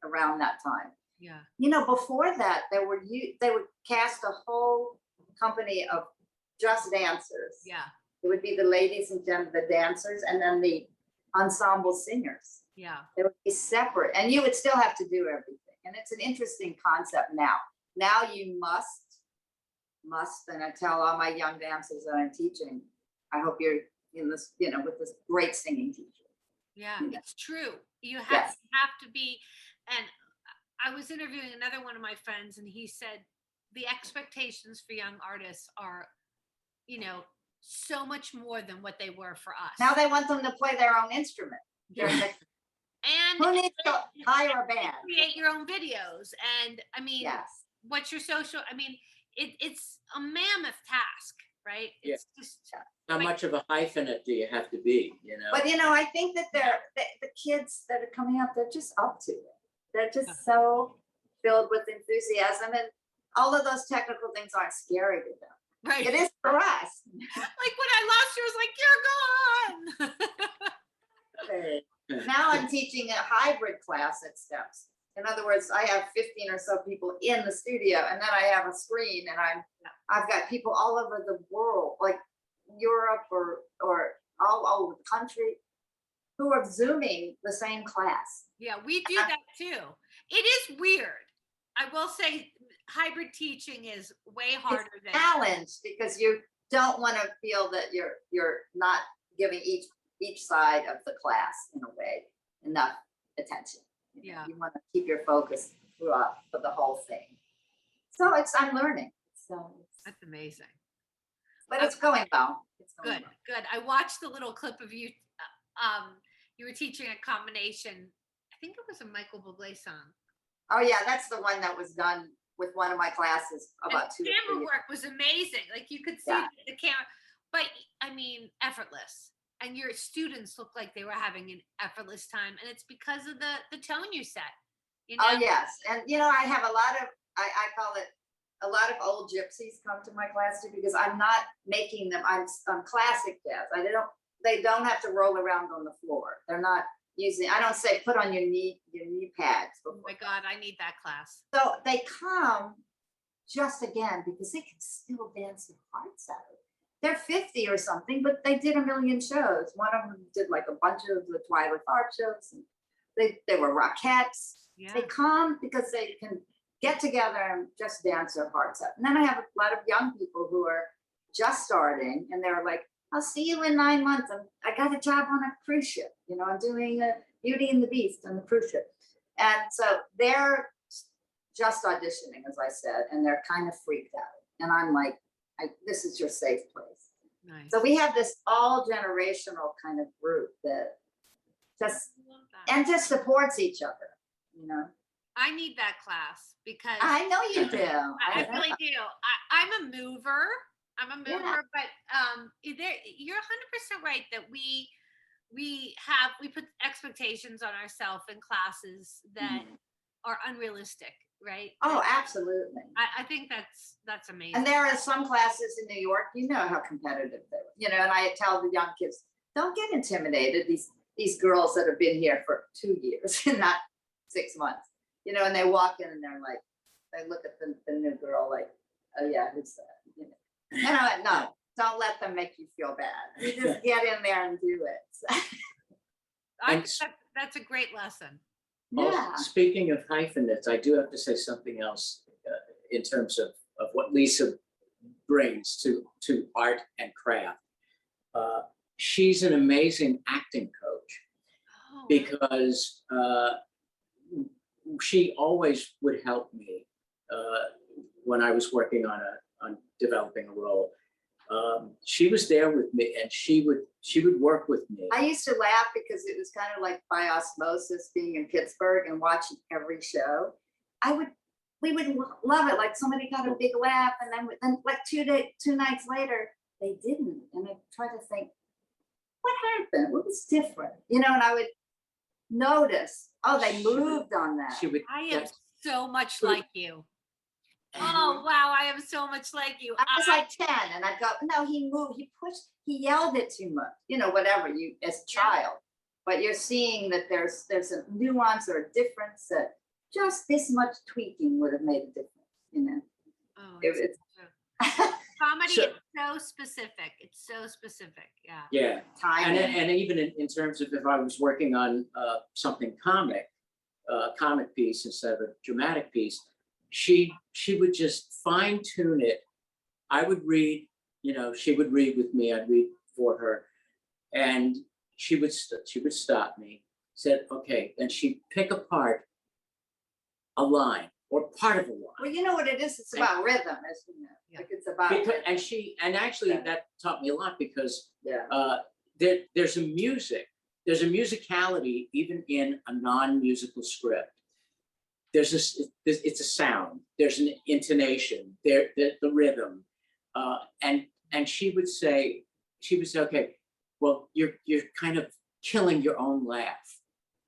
Speaker 2: around that time.
Speaker 1: Yeah.
Speaker 2: You know, before that, they would cast a whole company of just dancers.
Speaker 1: Yeah.
Speaker 2: It would be the ladies and gentlemen, the dancers, and then the ensemble singers.
Speaker 1: Yeah.
Speaker 2: They would be separate, and you would still have to do everything. And it's an interesting concept now. Now you must, and I tell all my young dancers that I'm teaching, I hope you're in this, you know, with this great singing teacher.
Speaker 1: Yeah, it's true. You have to be, and I was interviewing another one of my friends, and he said the expectations for young artists are, you know, so much more than what they were for us.
Speaker 2: Now they want them to play their own instrument.
Speaker 1: And
Speaker 2: who needs to hire a band?
Speaker 1: Create your own videos. And I mean, what's your social? I mean, it's a mammoth task, right? It's just
Speaker 3: how much of a hyphenate do you have to be, you know?
Speaker 2: But you know, I think that the kids that are coming up, they're just up to it. They're just so filled with enthusiasm, and all of those technical things aren't scary to them.
Speaker 1: Right.
Speaker 2: It is for us.
Speaker 1: Like when I lost you, I was like, you're gone.
Speaker 2: Now I'm teaching a hybrid class at Steps. In other words, I have 15 or so people in the studio, and then I have a screen, and I've got people all over the world, like Europe or all over the country, who are Zooming the same class.
Speaker 1: Yeah, we do that too. It is weird. I will say hybrid teaching is way harder than
Speaker 2: challenge, because you don't want to feel that you're not giving each side of the class in a way enough attention.
Speaker 1: Yeah.
Speaker 2: You want to keep your focus throughout for the whole thing. So I'm learning. So
Speaker 1: that's amazing.
Speaker 2: But it's going well.
Speaker 1: Good. I watched the little clip of you. You were teaching a combination. I think it was a Michael Buble song.
Speaker 2: Oh yeah, that's the one that was done with one of my classes about 2
Speaker 1: The camera work was amazing. Like you could see the camera, but I mean, effortless. And your students look like they were having an effortless time, and it's because of the tone you set. You know?
Speaker 2: Oh yes, and you know, I have a lot of I call it a lot of old gypsies come to my class too, because I'm not making them. I'm classic jazz. They don't have to roll around on the floor. They're not using. I don't say put on your knee pads.
Speaker 1: Oh my God, I need that class.
Speaker 2: So they come just again because they can still dance their hearts out. They're 50 or something, but they did a million shows. One of them did like a bunch of the Twilight Art shows. And they were Rockettes.
Speaker 1: Yeah.
Speaker 2: They come because they can get together and just dance their hearts out. And then I have a lot of young people who are just starting, and they're like, I'll see you in 9 months. I got a job on a cruise ship. You know, I'm doing Beauty and the Beast on the cruise ship. And so they're just auditioning, as I said, and they're kind of freaked out. And I'm like, this is your safe place.
Speaker 1: Nice.
Speaker 2: So we have this all generational kind of group that just supports each other, you know.
Speaker 1: I need that class because
Speaker 2: I know you do.
Speaker 1: I really do. I'm a mover.
Speaker 2: Yeah.
Speaker 1: But you're 100% right that we put expectations on ourselves in classes that are unrealistic, right?
Speaker 2: Oh, absolutely.
Speaker 1: I think that's amazing.
Speaker 2: And there are some classes in New York, you know how competitive they were, you know, and I tell the young kids, don't get intimidated. These girls that have been here for 2 years and not 6 months, you know, and they walk in and they're like, they look at the new girl like, oh yeah, who's that? You know, no, don't let them make you feel bad. You just get in there and do it.
Speaker 1: That's a great lesson.
Speaker 2: Yeah.
Speaker 3: Speaking of hyphenates, I do have to say something else in terms of what Lisa brings to art and craft. She's an amazing acting coach because she always would help me when I was working on developing a role. She was there with me, and she would work with me.
Speaker 2: I used to laugh because it was kind of like by osmosis being in Pittsburgh and watching every show. We would love it. Like somebody got a big laugh, and then like 2 nights later, they didn't. And I tried to think, what happened? What was different? You know, and I would notice, oh, they moved on that.
Speaker 1: I am so much like you. Oh, wow, I am so much like you.
Speaker 2: I was like 10, and I'd go, no, he moved, he pushed, he yelled it too much, you know, whatever, you as a child. But you're seeing that there's a nuance or a difference that just this much tweaking would have made a difference, you know?
Speaker 1: Oh,
Speaker 2: it's
Speaker 1: comedy is so specific. It's so specific, yeah.
Speaker 3: Yeah,
Speaker 2: time.
Speaker 3: and even in terms of if I was working on something comic piece instead of a dramatic piece, she would just fine tune it. I would read, you know, she would read with me, I'd read for her, and she would stop me, said, okay, and she'd pick apart a line or part of a line.
Speaker 2: Well, you know what it is? It's about rhythm, as you know.
Speaker 1: Yeah.
Speaker 2: Like it's about
Speaker 3: because, and actually that taught me a lot because
Speaker 2: yeah.
Speaker 3: There's a musicality even in a non-musical script. It's a sound, there's an intonation, the rhythm, and she would say, okay, well, you're kind of killing your own laugh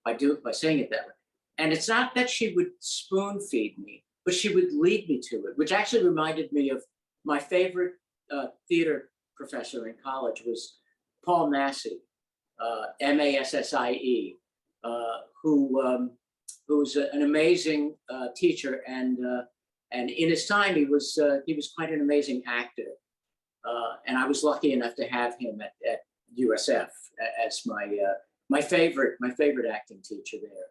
Speaker 3: by saying it that way. And it's not that she would spoon feed me, but she would lead me to it, which actually reminded me of my favorite theater professor in college was Paul Massey, Massie, who's an amazing teacher, and in his time he was quite an amazing actor, and I was lucky enough to have him at USF as my favorite acting teacher there,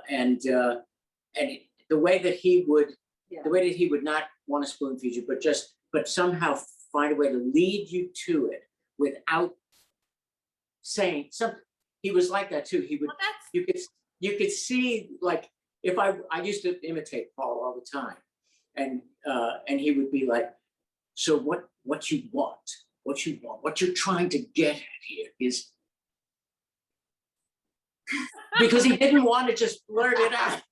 Speaker 3: and the way that he would not want to spoon feed you, but somehow find a way to lead you to it without saying something. He was like that too. He would you could see, like, if I used to imitate Paul all the time, and he would be like, so what you want, what you're trying to get at here is, because he didn't want to just blurt it out.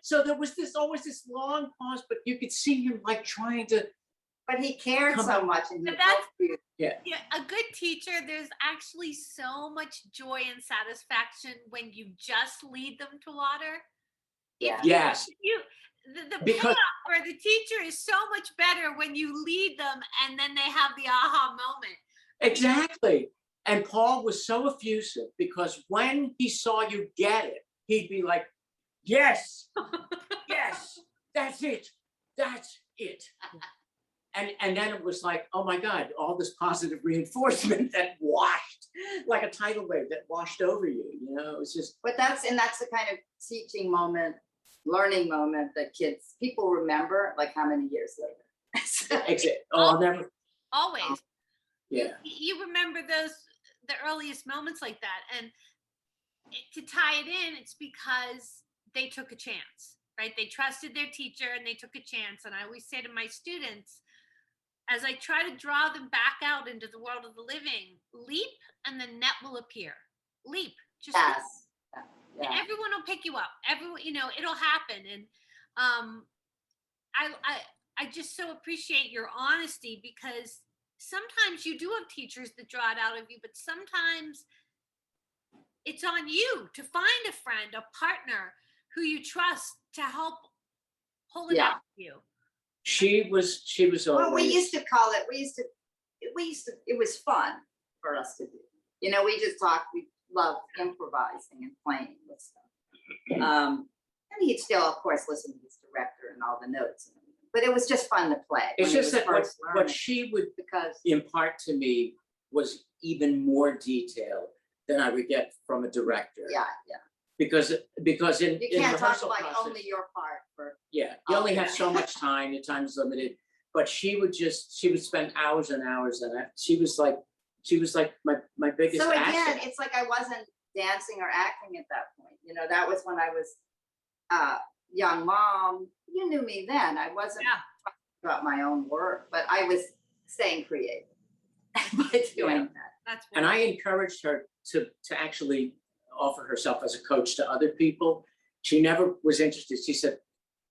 Speaker 3: So there was always this long pause, but you could see him like trying to.
Speaker 2: But he cared so much, and
Speaker 1: yeah, a good teacher, there's actually so much joy and satisfaction when you just lead them to water.
Speaker 2: Yeah.
Speaker 3: Yes.
Speaker 1: The payoff for the teacher is so much better when you lead them and then they have the aha moment.
Speaker 3: Exactly. And Paul was so effusive because when he saw you get it, he'd be like, yes, yes, that's it. And then it was like, oh my God, all this positive reinforcement that washed, like a tidal wave that washed over you, you know, it was just.
Speaker 2: But that's the kind of teaching moment, learning moment that people remember, like how many years later.
Speaker 3: Exit. Oh, I'll never.
Speaker 1: Always.
Speaker 3: Yeah.
Speaker 1: You remember the earliest moments like that. And to tie it in, it's because they took a chance, right? They trusted their teacher and they took a chance. And I always say to my students, as I try to draw them back out into the world of the living, leap and the net will appear. Leap. Just
Speaker 2: yes.
Speaker 1: leap.
Speaker 2: Yeah.
Speaker 1: Everyone will pick you up. Everyone, it'll happen. And I just so appreciate your honesty, because sometimes you do have teachers that draw it out of you, but sometimes it's on you to find a friend, a partner who you trust to help hold it out for you.
Speaker 3: She was
Speaker 2: Well,
Speaker 3: always.
Speaker 2: we used to call it, it was fun for us to do. We just talked, we loved improvising and playing with stuff. And he'd still, of course, listen to his director and all the notes and everything. But it was just fun to play.
Speaker 3: It's just that what
Speaker 2: learning.
Speaker 3: she would
Speaker 2: Because
Speaker 3: impart to me was even more detail than I would get from a director.
Speaker 2: yeah.
Speaker 3: Because in
Speaker 2: You can't talk
Speaker 3: rehearsal
Speaker 2: about
Speaker 3: process,
Speaker 2: only your part for
Speaker 3: yeah, you only have
Speaker 2: Okay.
Speaker 3: so much time, your time is limited. But she would spend hours and hours, and she was like my biggest
Speaker 2: So again,
Speaker 3: asset.
Speaker 2: it's like I wasn't dancing or acting at that point. That was when I was young mom. You knew me then. I wasn't talking about my own work, but I was staying creative by doing that.
Speaker 1: That's
Speaker 3: And I encouraged her to actually offer herself as a coach to other people. She never was interested. She said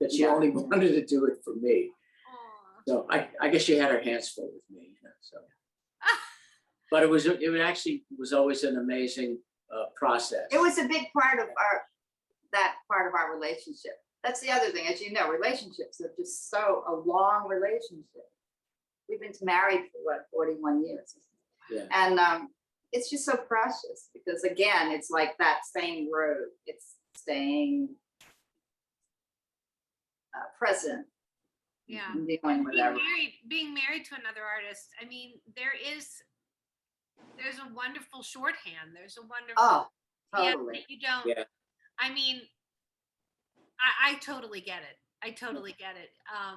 Speaker 3: that she
Speaker 2: Yeah.
Speaker 3: only wanted to do it for me.
Speaker 1: Aw.
Speaker 3: So I guess she had her hands full with me. So, but it actually was always an amazing process.
Speaker 2: It was a big part of that part of our relationship. That's the other thing, as you know, relationships are just a long relationship. We've been married for 41 years.
Speaker 3: Yeah.
Speaker 2: And it's just so precious because again, it's like that same road. It's staying present.
Speaker 1: Yeah.
Speaker 2: and Dealing with everything.
Speaker 1: Being married to another artist, I mean, there's a wonderful shorthand. There's a wonderful
Speaker 2: Oh,
Speaker 1: yeah,
Speaker 2: totally.
Speaker 1: that you don't.
Speaker 3: Yeah.
Speaker 1: I mean, I totally get it. I totally get it.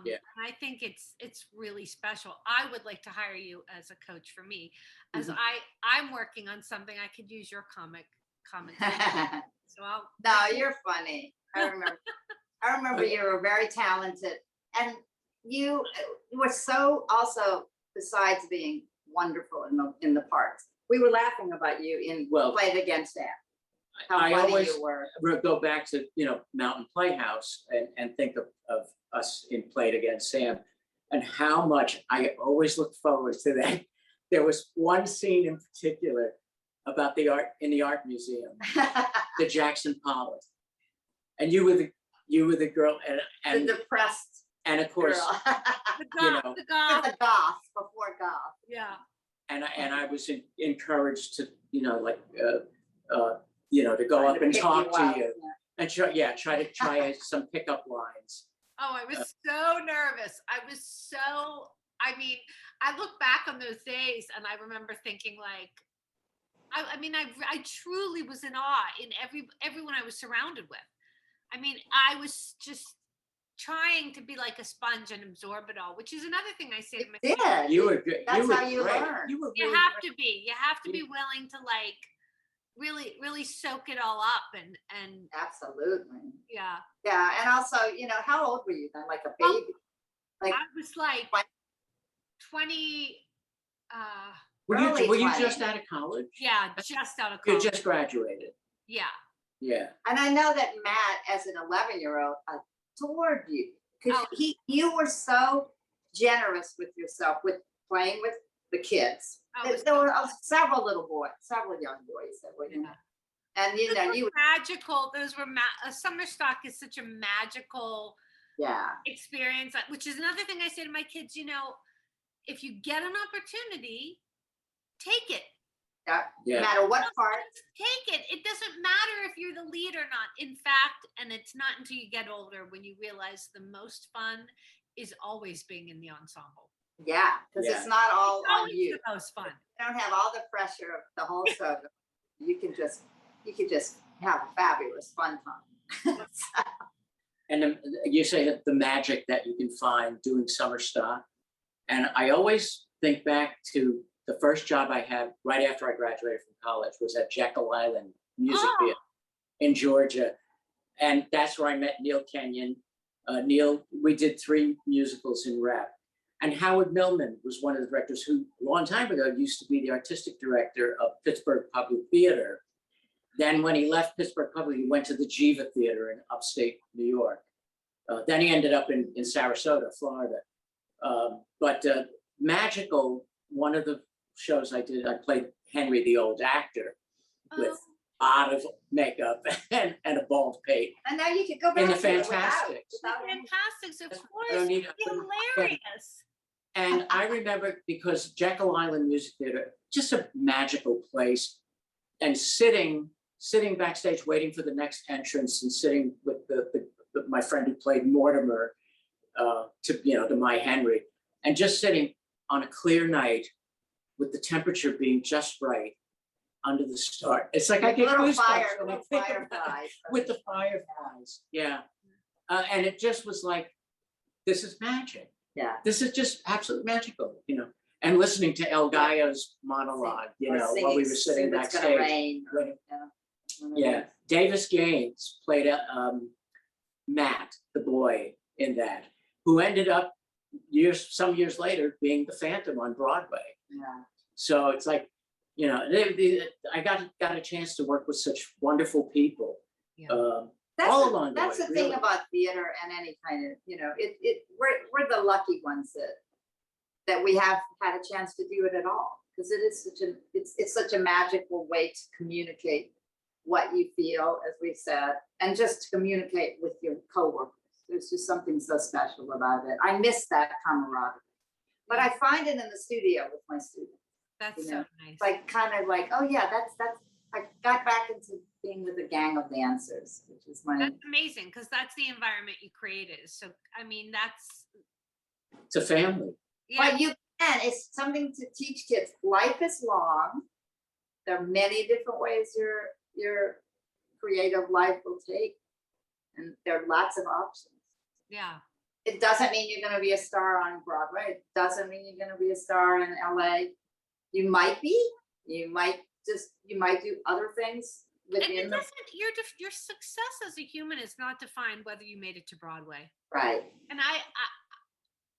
Speaker 3: Yeah.
Speaker 1: And I think it's really special. I would like to hire you as a coach for me, as
Speaker 2: Mhm.
Speaker 1: I'm working on something. I could use your comment. So I'll.
Speaker 2: No, you're funny. I remember you were very talented, and you were so also, besides being wonderful in the parts. We were laughing about you in
Speaker 3: Well,
Speaker 2: Played Against Sam. How
Speaker 3: I
Speaker 2: funny
Speaker 3: always
Speaker 2: you were.
Speaker 3: go back to Mountain Playhouse and think of us in Played Against Sam, and how much I always look forward to that. There was one scene in particular about the art in the art museum, the Jackson Pollock, and you were the girl, and
Speaker 2: The depressed
Speaker 3: and of course,
Speaker 2: girl.
Speaker 1: The
Speaker 3: you
Speaker 1: goth,
Speaker 3: know.
Speaker 1: the goth.
Speaker 2: The goth, before goth.
Speaker 1: Yeah.
Speaker 3: and I was encouraged to to go
Speaker 2: Trying
Speaker 3: up and
Speaker 2: pick
Speaker 3: talk to
Speaker 2: up,
Speaker 3: you and try to try some pickup lines.
Speaker 1: Oh, I was so nervous. I mean, I look back on those days and I remember thinking like, I truly was in awe in everyone I was surrounded with. I mean, I was just trying to be like a sponge and absorb it all, which is another thing I say to my students.
Speaker 2: Yeah,
Speaker 3: You were good.
Speaker 2: That's
Speaker 3: you were
Speaker 2: how you
Speaker 3: great.
Speaker 2: learn.
Speaker 3: You were
Speaker 1: You
Speaker 3: really
Speaker 1: have
Speaker 3: great.
Speaker 1: to be. You have to be willing to like really soak it all up and
Speaker 2: absolutely.
Speaker 1: yeah.
Speaker 2: Yeah, and also, how old were you then? Like a
Speaker 1: Well,
Speaker 2: baby? Like
Speaker 1: I was like
Speaker 2: What?
Speaker 1: 20.
Speaker 2: early
Speaker 3: Were you
Speaker 2: 20s.
Speaker 3: just out of college?
Speaker 1: Yeah, just out of
Speaker 3: You
Speaker 1: college.
Speaker 3: just graduated.
Speaker 1: Yeah.
Speaker 3: Yeah.
Speaker 2: And I know that Matt, as an 11-year-old, adored you because
Speaker 1: Oh.
Speaker 2: you were so generous with yourself, with playing with the kids.
Speaker 1: Oh,
Speaker 2: There were several young boys that were in
Speaker 1: Yeah.
Speaker 2: it. And you were,
Speaker 1: magical. Those were Summerstock is such a magical
Speaker 2: yeah,
Speaker 1: experience, which is another thing I say to my kids. If you get an opportunity, take it.
Speaker 2: no
Speaker 3: Yeah.
Speaker 2: matter what part.
Speaker 1: Take it. It doesn't matter if you're the lead or not. In fact, and it's not until you get older when you realize the most fun is always being in the ensemble.
Speaker 2: Yeah, because
Speaker 3: Yeah.
Speaker 2: it's not all
Speaker 1: It's
Speaker 2: on
Speaker 1: always
Speaker 2: you.
Speaker 1: the most fun.
Speaker 2: You don't have all the pressure of the whole show. You can just have a fabulous fun time.
Speaker 3: And you say that the magic that you can find doing Summerstock. And I always think back to the first job I had right after I graduated from college was at Jekyll Island Music
Speaker 1: Oh.
Speaker 3: Theater in Georgia. And that's where I met Neil Kenyon. Neil, we did 3 musicals in rep. And Howard Millman was one of the directors who, a long time ago, used to be the artistic director of Pittsburgh Public Theater. Then when he left Pittsburgh Public, he went to the Jiva Theater in upstate New York. Then he ended up in Sarasota, Florida. But Magical, one of the shows I did, I played Henry, the old actor, with a lot of makeup and a bald pate.
Speaker 2: And now you could go back
Speaker 3: In the
Speaker 2: to it
Speaker 3: Fantastics.
Speaker 2: without any-
Speaker 1: Fantastics, of
Speaker 3: I
Speaker 1: course.
Speaker 3: don't need-
Speaker 1: Hilarious.
Speaker 3: And I remember, because Jekyll Island Music Theater, just a magical place, and sitting backstage waiting for the next entrance, and sitting with my friend who played Mortimer, to my Henry, and just sitting on a clear night with the temperature being just right under the stars. It's like I get
Speaker 2: Little
Speaker 3: goosebumps
Speaker 2: fire,
Speaker 3: when I
Speaker 2: little
Speaker 3: think about it.
Speaker 2: fireflies.
Speaker 3: With the fireflies, yeah. And it just was like, this is magic.
Speaker 2: Yeah.
Speaker 3: This is just absolutely magical, And listening to El Gallo's monologue, while we were sitting
Speaker 2: It's gonna
Speaker 3: backstage.
Speaker 2: rain. Or,
Speaker 3: Right.
Speaker 2: one of
Speaker 3: Yeah,
Speaker 2: those.
Speaker 3: Davis Gaines played Matt, the boy in that, who ended up some years later being the Phantom on Broadway.
Speaker 2: Yeah.
Speaker 3: So it's like, I got a chance to work with such wonderful people.
Speaker 1: Yeah.
Speaker 3: All along the
Speaker 2: That's
Speaker 3: way,
Speaker 2: the thing
Speaker 3: really.
Speaker 2: about theater and any kind of, we're the lucky ones that we have had a chance to do it at all. Because it is it's such a magical way to communicate what you feel, as we said, and just to communicate with your coworkers. There's just something so special about it. I miss that camaraderie, but I find it in the studio with my students.
Speaker 1: That's
Speaker 2: You know,
Speaker 1: so nice.
Speaker 2: It's like kind of like, oh yeah, that's. I got back into being with a gang of dancers, which is my.
Speaker 1: That's amazing, because that's the environment you created. So, I mean, that's,
Speaker 3: It's a family.
Speaker 1: yeah.
Speaker 2: But you can. It's something to teach kids. Life is long. There are many different ways your creative life will take, and there are lots of options.
Speaker 1: Yeah.
Speaker 2: It doesn't mean you're going to be a star on Broadway. It doesn't mean you're going to be a star in LA. You might be. You might do other things
Speaker 1: And it
Speaker 2: within the
Speaker 1: doesn't, your success as a human is not defined whether you made it to Broadway.
Speaker 2: right.
Speaker 1: And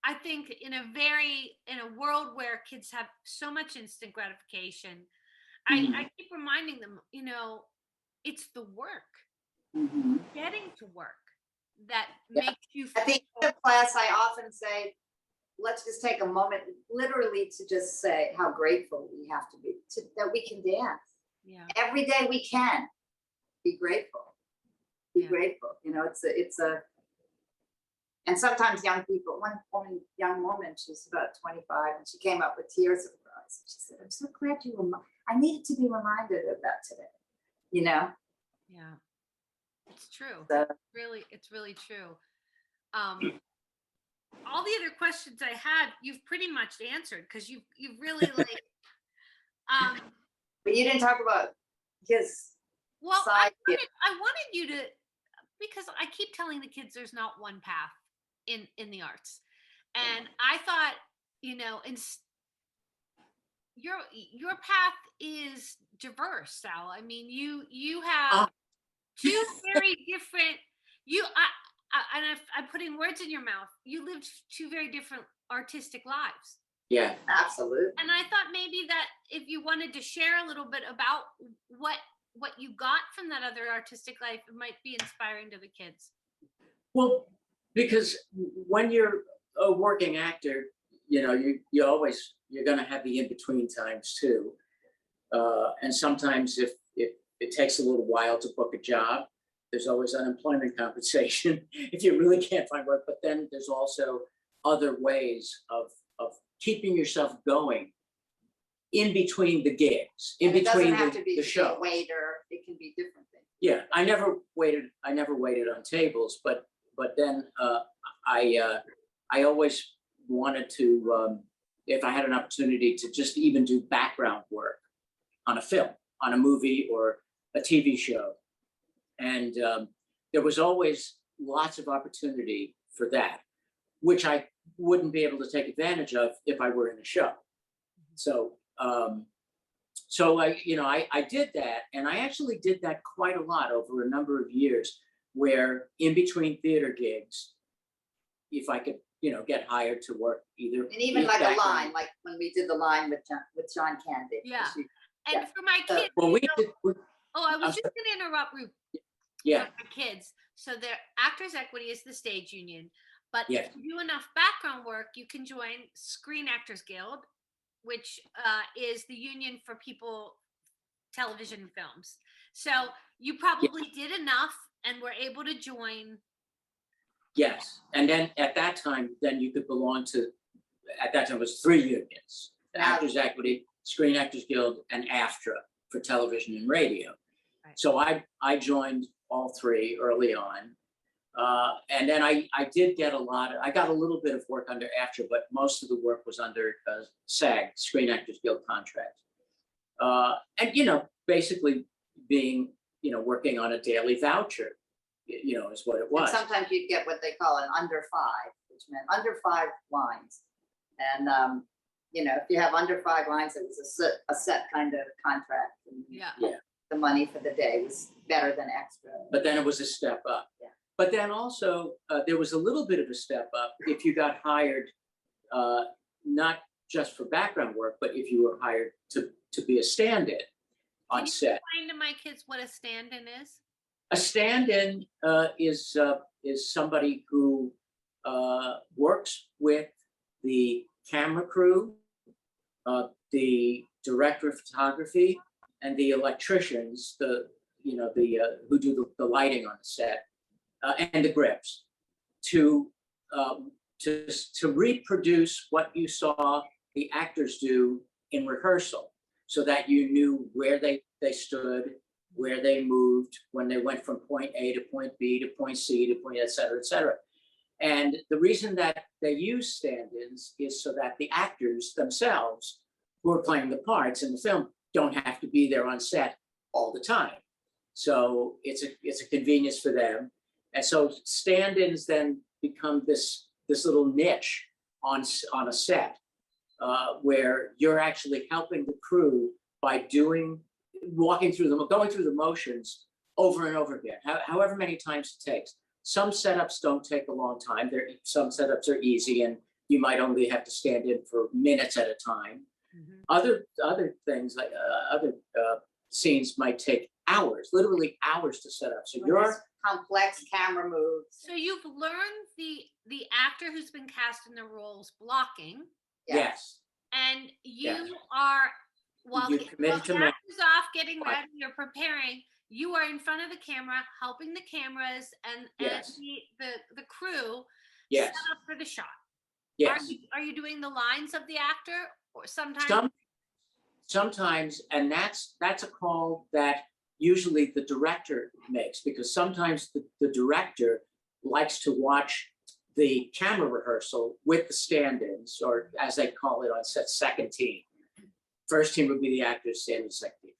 Speaker 1: I think in a world where kids have so much instant gratification, I keep reminding them, it's the work,
Speaker 2: Mhm.
Speaker 1: getting to work, that
Speaker 2: Yeah.
Speaker 1: makes you
Speaker 2: At the end of class, I often say, let's just take a moment, literally, to just say how grateful we have to be that we can dance.
Speaker 1: yeah.
Speaker 2: Every day we can be grateful. Be
Speaker 1: Yeah.
Speaker 2: grateful. It's a, and sometimes young people, young woman, she's about 25, and she came up with tears of her eyes. She said, I'm so glad I needed to be reminded of that today.
Speaker 1: Yeah. It's true.
Speaker 2: So,
Speaker 1: It's really true. All the other questions I had, you've pretty much answered, because you've really
Speaker 2: but you didn't talk about his
Speaker 1: well,
Speaker 2: side.
Speaker 1: I wanted you to, because I keep telling the kids there's not one path in the arts, and I thought, your path is diverse, Sal. I mean, you have two very different. I'm putting words in your mouth. You lived two very different artistic lives.
Speaker 3: Yeah.
Speaker 2: Absolutely.
Speaker 1: And I thought maybe that if you wanted to share a little bit about what you got from that other artistic life, it might be inspiring to the kids.
Speaker 3: Well, because when you're a working actor, you're going to have the in-between times too. And sometimes if it takes a little while to book a job, there's always unemployment compensation if you really can't find work. But then there's also other ways of keeping yourself going in between the gigs, in
Speaker 2: And it
Speaker 3: between
Speaker 2: doesn't have to be
Speaker 3: the show.
Speaker 2: a waiter. It can be different things.
Speaker 3: Yeah, I never waited on tables, but then I always wanted to, if I had an opportunity to just even do background work on a film, on a movie or a TV show. And there was always lots of opportunity for that, which I wouldn't be able to take advantage of if I were in a show. So I did that, and I actually did that quite a lot over a number of years, where in between theater gigs, if I could, get hired to work either.
Speaker 2: And even like a
Speaker 3: background-
Speaker 2: line, like when we did the line with John Candy.
Speaker 1: Yeah.
Speaker 2: She-
Speaker 1: And
Speaker 2: Yeah.
Speaker 1: for my kids,
Speaker 3: Well, we
Speaker 1: Oh, I was
Speaker 3: I'm
Speaker 1: just going to interrupt Ruth.
Speaker 3: Yeah,
Speaker 1: For kids. So their Actors Equity is the stage union. But
Speaker 3: Yes.
Speaker 1: if you do enough background work, you can join Screen Actors Guild, which is the union for people, television and films. So you probably did enough and were able to join.
Speaker 3: yes. And then at that time, then you could belong to, at that time it was 3 unions, the
Speaker 2: Now-
Speaker 3: Actors Equity, Screen Actors Guild, and AFTRA for television and radio.
Speaker 1: Right.
Speaker 3: So I joined all 3 early on. And then I did get I got a little bit of work under AFTRA, but most of the work was under SAG, Screen Actors Guild contract. And, basically being, working on a daily voucher, is what it
Speaker 2: And
Speaker 3: was.
Speaker 2: sometimes you'd get what they call an under 5, which meant under 5 lines. And, if you have under 5 lines, it was a set kind of contract. And
Speaker 1: Yeah.
Speaker 2: the money for the day was better than extra.
Speaker 3: But then it was a step up.
Speaker 2: Yeah.
Speaker 3: But then also, there was a little bit of a step up if you got hired, not just for background work, but if you were hired to be a stand-in on
Speaker 1: Can you
Speaker 3: set.
Speaker 1: explain to my kids what a stand-in is?
Speaker 3: A stand-in is somebody who works with the camera crew, the director of photography, and the electricians, who do the lighting on the set, and the grips, to reproduce what you saw the actors do in rehearsal, so that you knew where they stood, where they moved, when they went from point A to point B to point C to point, et cetera, et cetera. And the reason that they use stand-ins is so that the actors themselves, who are playing the parts in the film, don't have to be there on set all the time. So it's a convenience for them. And so stand-ins then become this little niche on a set, where you're actually helping the crew by going through the motions over and over again, however many times it takes. Some setups don't take a long time. Some setups are easy, and you might only have to stand in for minutes at a time.
Speaker 1: Mhm.
Speaker 3: Other things, like other scenes, might take hours, literally hours to set up. So
Speaker 2: When
Speaker 3: you're
Speaker 2: there's complex camera moves.
Speaker 1: So you've learned the actor who's been cast in the roles blocking,
Speaker 3: yes,
Speaker 1: and you
Speaker 3: Yes.
Speaker 1: are while
Speaker 3: You
Speaker 1: the
Speaker 3: committed to
Speaker 1: actor's off getting
Speaker 3: Right.
Speaker 1: ready, you're preparing. You are in front of the camera, helping the cameras and
Speaker 3: Yes.
Speaker 1: the crew
Speaker 3: yes,
Speaker 1: set up for the shot.
Speaker 3: yes.
Speaker 1: Are you doing the lines of the actor, or sometimes?
Speaker 3: Sometimes, and that's a call that usually the director makes, because sometimes the director likes to watch the camera rehearsal with the stand-ins, or as they call it on set, second team. First team would be the actors, stand-in, second team.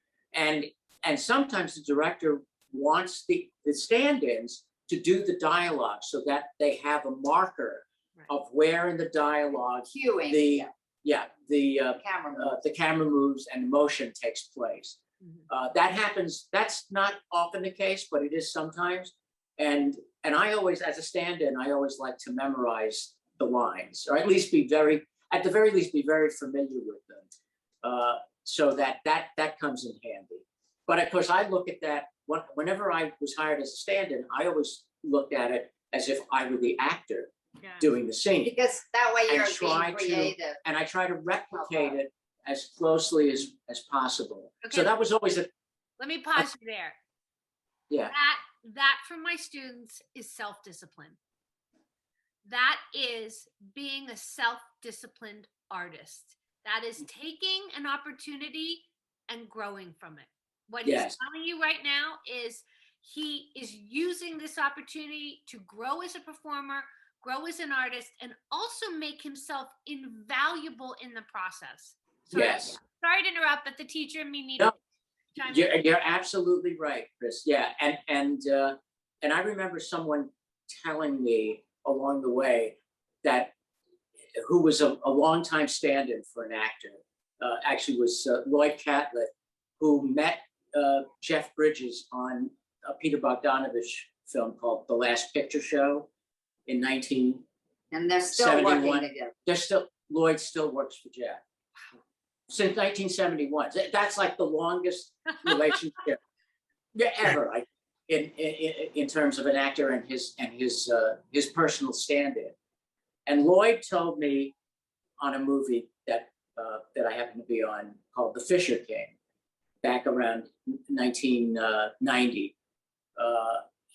Speaker 3: And sometimes the director wants the stand-ins to do the dialogue, so that they have a marker
Speaker 1: Right.
Speaker 3: of where in the dialogue
Speaker 2: Cueing.
Speaker 3: the camera moves and motion takes place.
Speaker 1: Mhm.
Speaker 3: That happens. That's not often the case, but it is sometimes. And I always, as a stand-in, I always like to memorize the lines, or at the very least, be very familiar with them, so that comes in handy. But of course, I look at that whenever I was hired as a stand-in. I always looked at it as if I were the actor
Speaker 1: Yeah.
Speaker 3: doing the scene.
Speaker 2: Because that way
Speaker 3: And
Speaker 2: you're
Speaker 3: try
Speaker 2: being
Speaker 3: to-
Speaker 2: creative.
Speaker 3: And I try to replicate it as closely as possible.
Speaker 1: Okay.
Speaker 3: So that was always
Speaker 1: Let me pause you there.
Speaker 3: yeah,
Speaker 1: That for my students is self-discipline. That is being a self-disciplined artist. That is taking an opportunity and growing from it. What
Speaker 3: Yes.
Speaker 1: he's telling you right now is he is using this opportunity to grow as a performer, grow as an artist, and also make himself invaluable in the process.
Speaker 3: yes.
Speaker 1: Sorry to interrupt, but the teacher and me needed
Speaker 3: No,
Speaker 1: to chime in.
Speaker 3: You're absolutely right, Chris. Yeah, and I remember someone telling me along the way that who was a longtime stand-in for an actor, actually was Lloyd Catlett, who met Jeff Bridges on a Peter Bogdanovich film called The Last Picture Show in 1971.
Speaker 2: And they're still working together.
Speaker 3: Lloyd still works for Jeff since 1971. That's like the longest relationship Yeah, ever. In terms of an actor and his personal stand-in. And Lloyd told me on a movie that I happened to be on called The Fisher King back around 1990.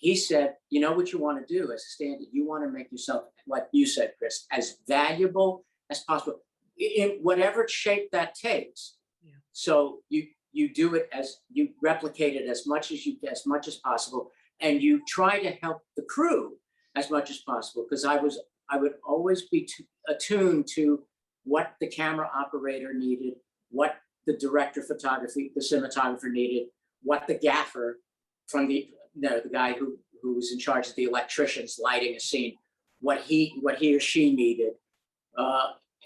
Speaker 3: He said, you know what you want to do as a stand-in? You want to make yourself, like you said, Chris, as valuable as possible in whatever shape that takes. Yeah. So you do it as you replicate it as much as possible, and you try to help the crew as much as possible. Because I would always be attuned to what the camera operator needed, what the director of photography, the cinematographer needed, what the gaffer from the guy who was in charge of the electricians lighting a scene, what he or she needed,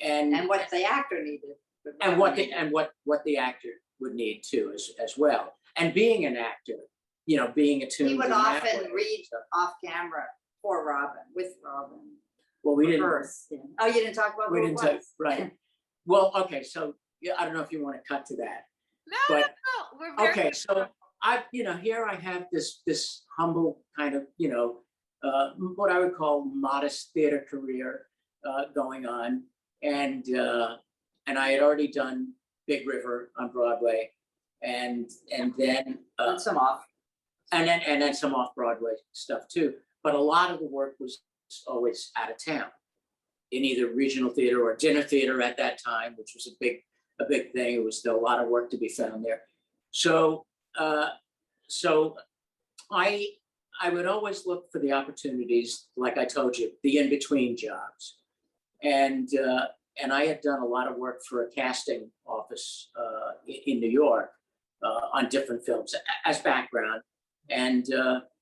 Speaker 3: and
Speaker 2: what the actor needed,
Speaker 3: and what the actor would need too, as well. And being an actor, being attuned.
Speaker 2: He would often read off camera for Robin, with Robin.
Speaker 3: Well, we didn't.
Speaker 2: Yeah. Oh, you didn't talk about who it was?
Speaker 3: Right. Well, okay, so yeah, I don't know if you want to cut to that.
Speaker 1: No, we're very
Speaker 3: okay. So here I have this humble kind of, what I would call modest theater career going on, and I had already done Big River on Broadway, and then
Speaker 2: some off,
Speaker 3: and then some off Broadway stuff too. But a lot of the work was always out of town, in either regional theater or dinner theater at that time, which was a big thing. It was still a lot of work to be found there. So I would always look for the opportunities, like I told you, the in-between jobs, and I had done a lot of work for a casting office in New York on different films as background, and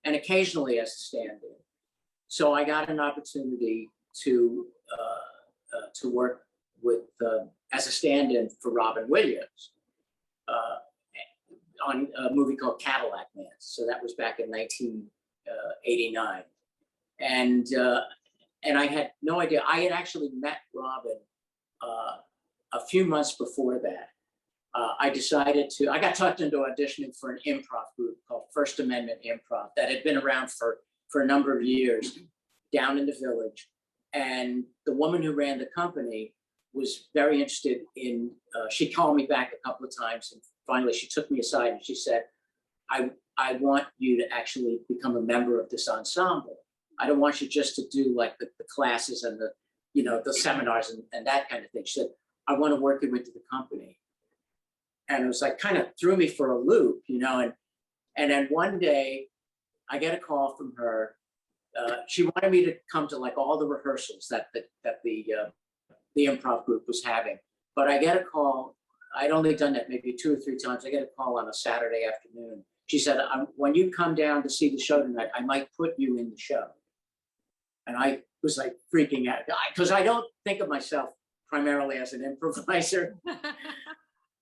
Speaker 3: occasionally as a stand-in. So I got an opportunity to work with as a stand-in for Robin Williams on a movie called Cadillac Man. So that was back in 1989, and I had no idea. I had actually met Robin a few months before that. I got talked into auditioning for an improv group called First Amendment Improv that had been around for a number of years down in the Village. And the woman who ran the company was very interested in, she called me back a couple of times, and finally she took me aside and she said, I want you to actually become a member of this ensemble. I don't want you just to do like the classes and the seminars and that kind of thing. She said, I want to work you into the company. And it was like, kind of threw me for a loop, and then one day I get a call from her. She wanted me to come to like all the rehearsals that the improv group was having. But I get a call. I'd only done that maybe 2 or 3 times. I get a call on a Saturday afternoon. She said, when you come down to see the show tonight, I might put you in the show. And I was like freaking out, because I don't think of myself primarily as an improviser.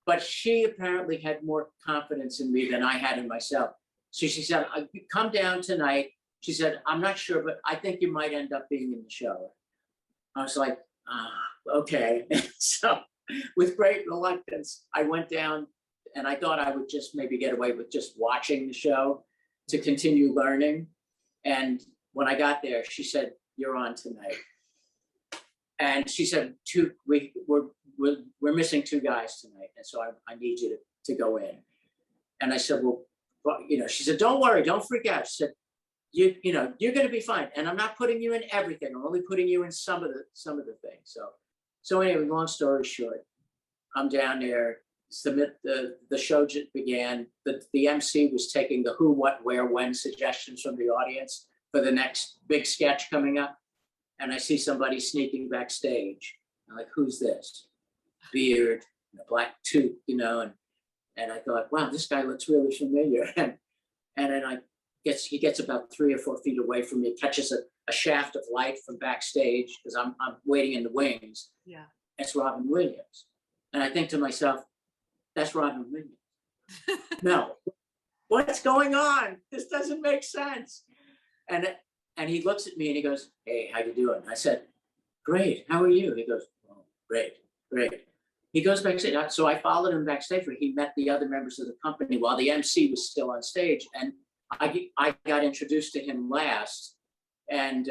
Speaker 3: But she apparently had more confidence in me than I had in myself. So she said, come down tonight. She said, I'm not sure, but I think you might end up being in the show. I was like, okay. So with great reluctance, I went down, and I thought I would just maybe get away with just watching the show to continue learning. And when I got there, she said, you're on tonight. And she said, we're missing 2 guys tonight. And so I need you to go in. And I said, well, she said, don't worry, don't freak out. She said, you're going to be fine. And I'm not putting you in everything. I'm only putting you in some of the things. So anyway, long story short, I'm down there, submit the show began. The MC was taking the who, what, where, when suggestions from the audience for the next big sketch coming up. And I see somebody sneaking backstage. I'm like, who's this? Beard, black tooth, and I thought, wow, this guy looks really familiar. And then he gets about 3 or 4 feet away from me, catches a shaft of light from backstage, because I'm waiting in the wings.
Speaker 1: Yeah.
Speaker 3: It's Robin Williams. And I think to myself, that's Robin Williams. No, what's going on? This doesn't make sense. And he looks at me and he goes, hey, how you doing? I said, great, how are you? He goes, oh, great. He goes backstage. So I followed him backstage where he met the other members of the company while the MC was still on stage. And I got introduced to him last. And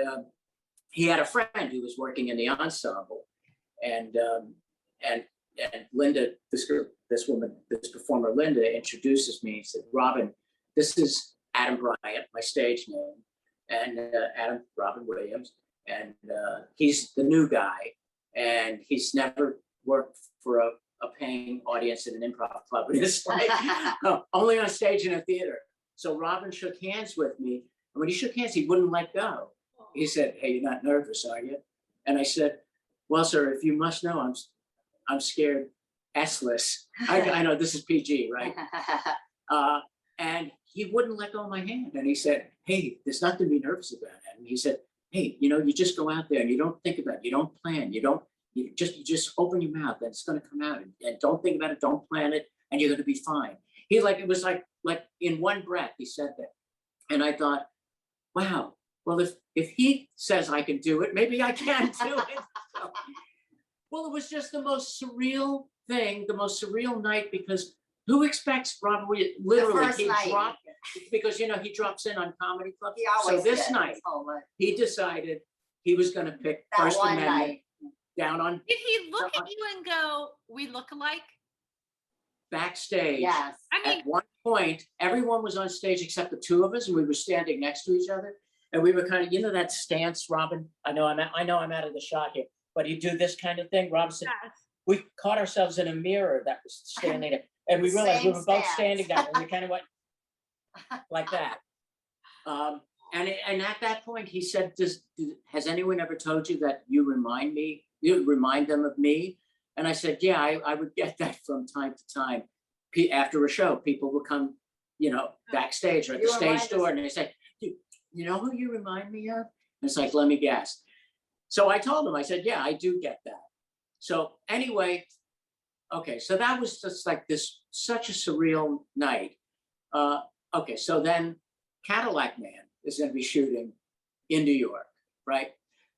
Speaker 3: he had a friend who was working in the ensemble. And Linda, this performer, Linda, introduces me. He said, Robin, this is Adam Bryant, my stage name, and Robin Williams. And he's the new guy. And he's never worked for a paying audience in an improv club. It's like only on stage in a theater. So Robin shook hands with me. And when he shook hands, he wouldn't let go. He said, hey, you're not nervous, are you? And I said, well, sir, if you must know, I'm scared S-less. I know this is PG, right? And he wouldn't let go of my hand. And he said, hey, there's nothing to be nervous about. And he said, hey, you just go out there and you don't think about it. You don't plan. You just open your mouth and it's going to come out. And don't think about it. Don't plan it. And you're going to be fine. It was like in one breath, he said that. And I thought, wow, well, if he says I can do it, maybe I can do it. So, well, it was just the most surreal thing, the most surreal night, because who expects Robin Williams? Literally, he dropped, because he drops in on comedy clubs. So this night, he decided he was going to pick First Amendment down on.
Speaker 1: Did he look at you and go, "We look alike"?
Speaker 3: Backstage.
Speaker 2: Yes.
Speaker 1: I mean,
Speaker 3: at one point, everyone was on stage except the two of us, and we were standing next to each other, and we were kind of, that stance, Robin. I know I'm out of the shot here, but you do this kind of thing. Robin said, we caught ourselves in a mirror that was standing there, and we realized we were both standing there, and we kind of went like that. And at that point, he said, has anyone ever told you that you remind them of me? And I said, yeah, I would get that from time to time. After a show, people would come, backstage or at the stage door, and they say, you know who you remind me of? And it's like, let me guess. So I told him, I said, yeah, I do get that. So anyway, okay, so that was just like such a surreal night. Okay, so then Cadillac Man is going to be shooting in New York, right?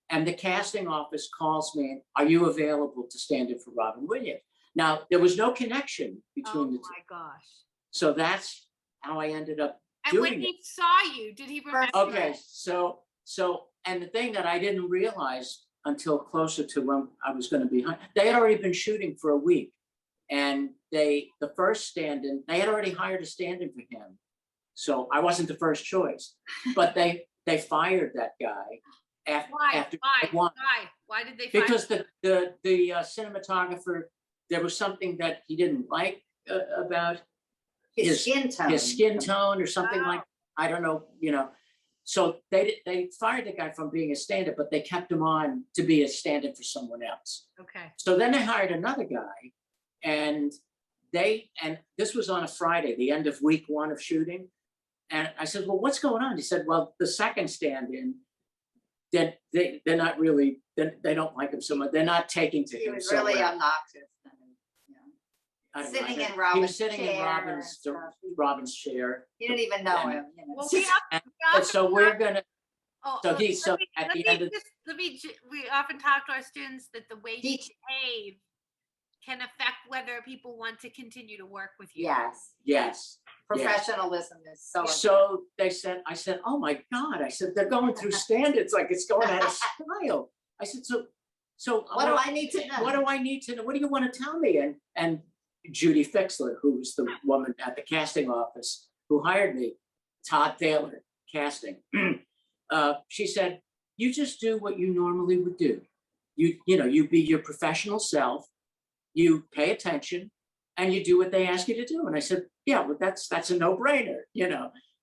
Speaker 3: And the casting office calls me, are you available to stand in for Robin Williams? Now, there was no connection between the two.
Speaker 1: Oh my gosh.
Speaker 3: So that's how I ended up
Speaker 1: And
Speaker 3: doing
Speaker 1: when
Speaker 3: it.
Speaker 1: he saw you, did he remember?
Speaker 3: Okay, so, and the thing that I didn't realize until closer to when I was going to be, they had already been shooting for a week. And the first stand-in, they had already hired a stand-in for him. So I wasn't the first choice, but they fired that guy after
Speaker 1: Why did they fire him?
Speaker 3: because the cinematographer, there was something that he didn't like about
Speaker 2: His skin tone
Speaker 3: or something like, I don't know, So they fired the guy from being a stand-in, but they kept him on to be a stand-in for someone else.
Speaker 1: Okay.
Speaker 3: So then they hired another guy, and this was on a Friday, the end of week 1 of shooting. And I said, well, what's going on? He said, well, the second stand-in, they're not really, they don't like him so much. They're not taking to him.
Speaker 2: He was really obnoxious.
Speaker 3: Sitting
Speaker 2: in Robin's
Speaker 3: he was sitting
Speaker 2: chair
Speaker 3: in Robin's chair.
Speaker 2: You didn't even know him.
Speaker 1: Well,
Speaker 3: And so we're gonna.
Speaker 1: we often talk to our students that the way you behave can affect whether people want to continue to work with you.
Speaker 2: Yes. Professionalism is so.
Speaker 3: So I said, oh my God! I said, they're going through standards like it's going out of style. I said, so
Speaker 2: what do I need to know?
Speaker 3: What do I need to know? What do you want to tell me? And Judy Fixler, who was the woman at the casting office who hired me, Todd Thaler casting, she said, you just do what you normally would do. You be your professional self, you pay attention, and you do what they ask you to do. And I said, yeah, well, that's a no-brainer,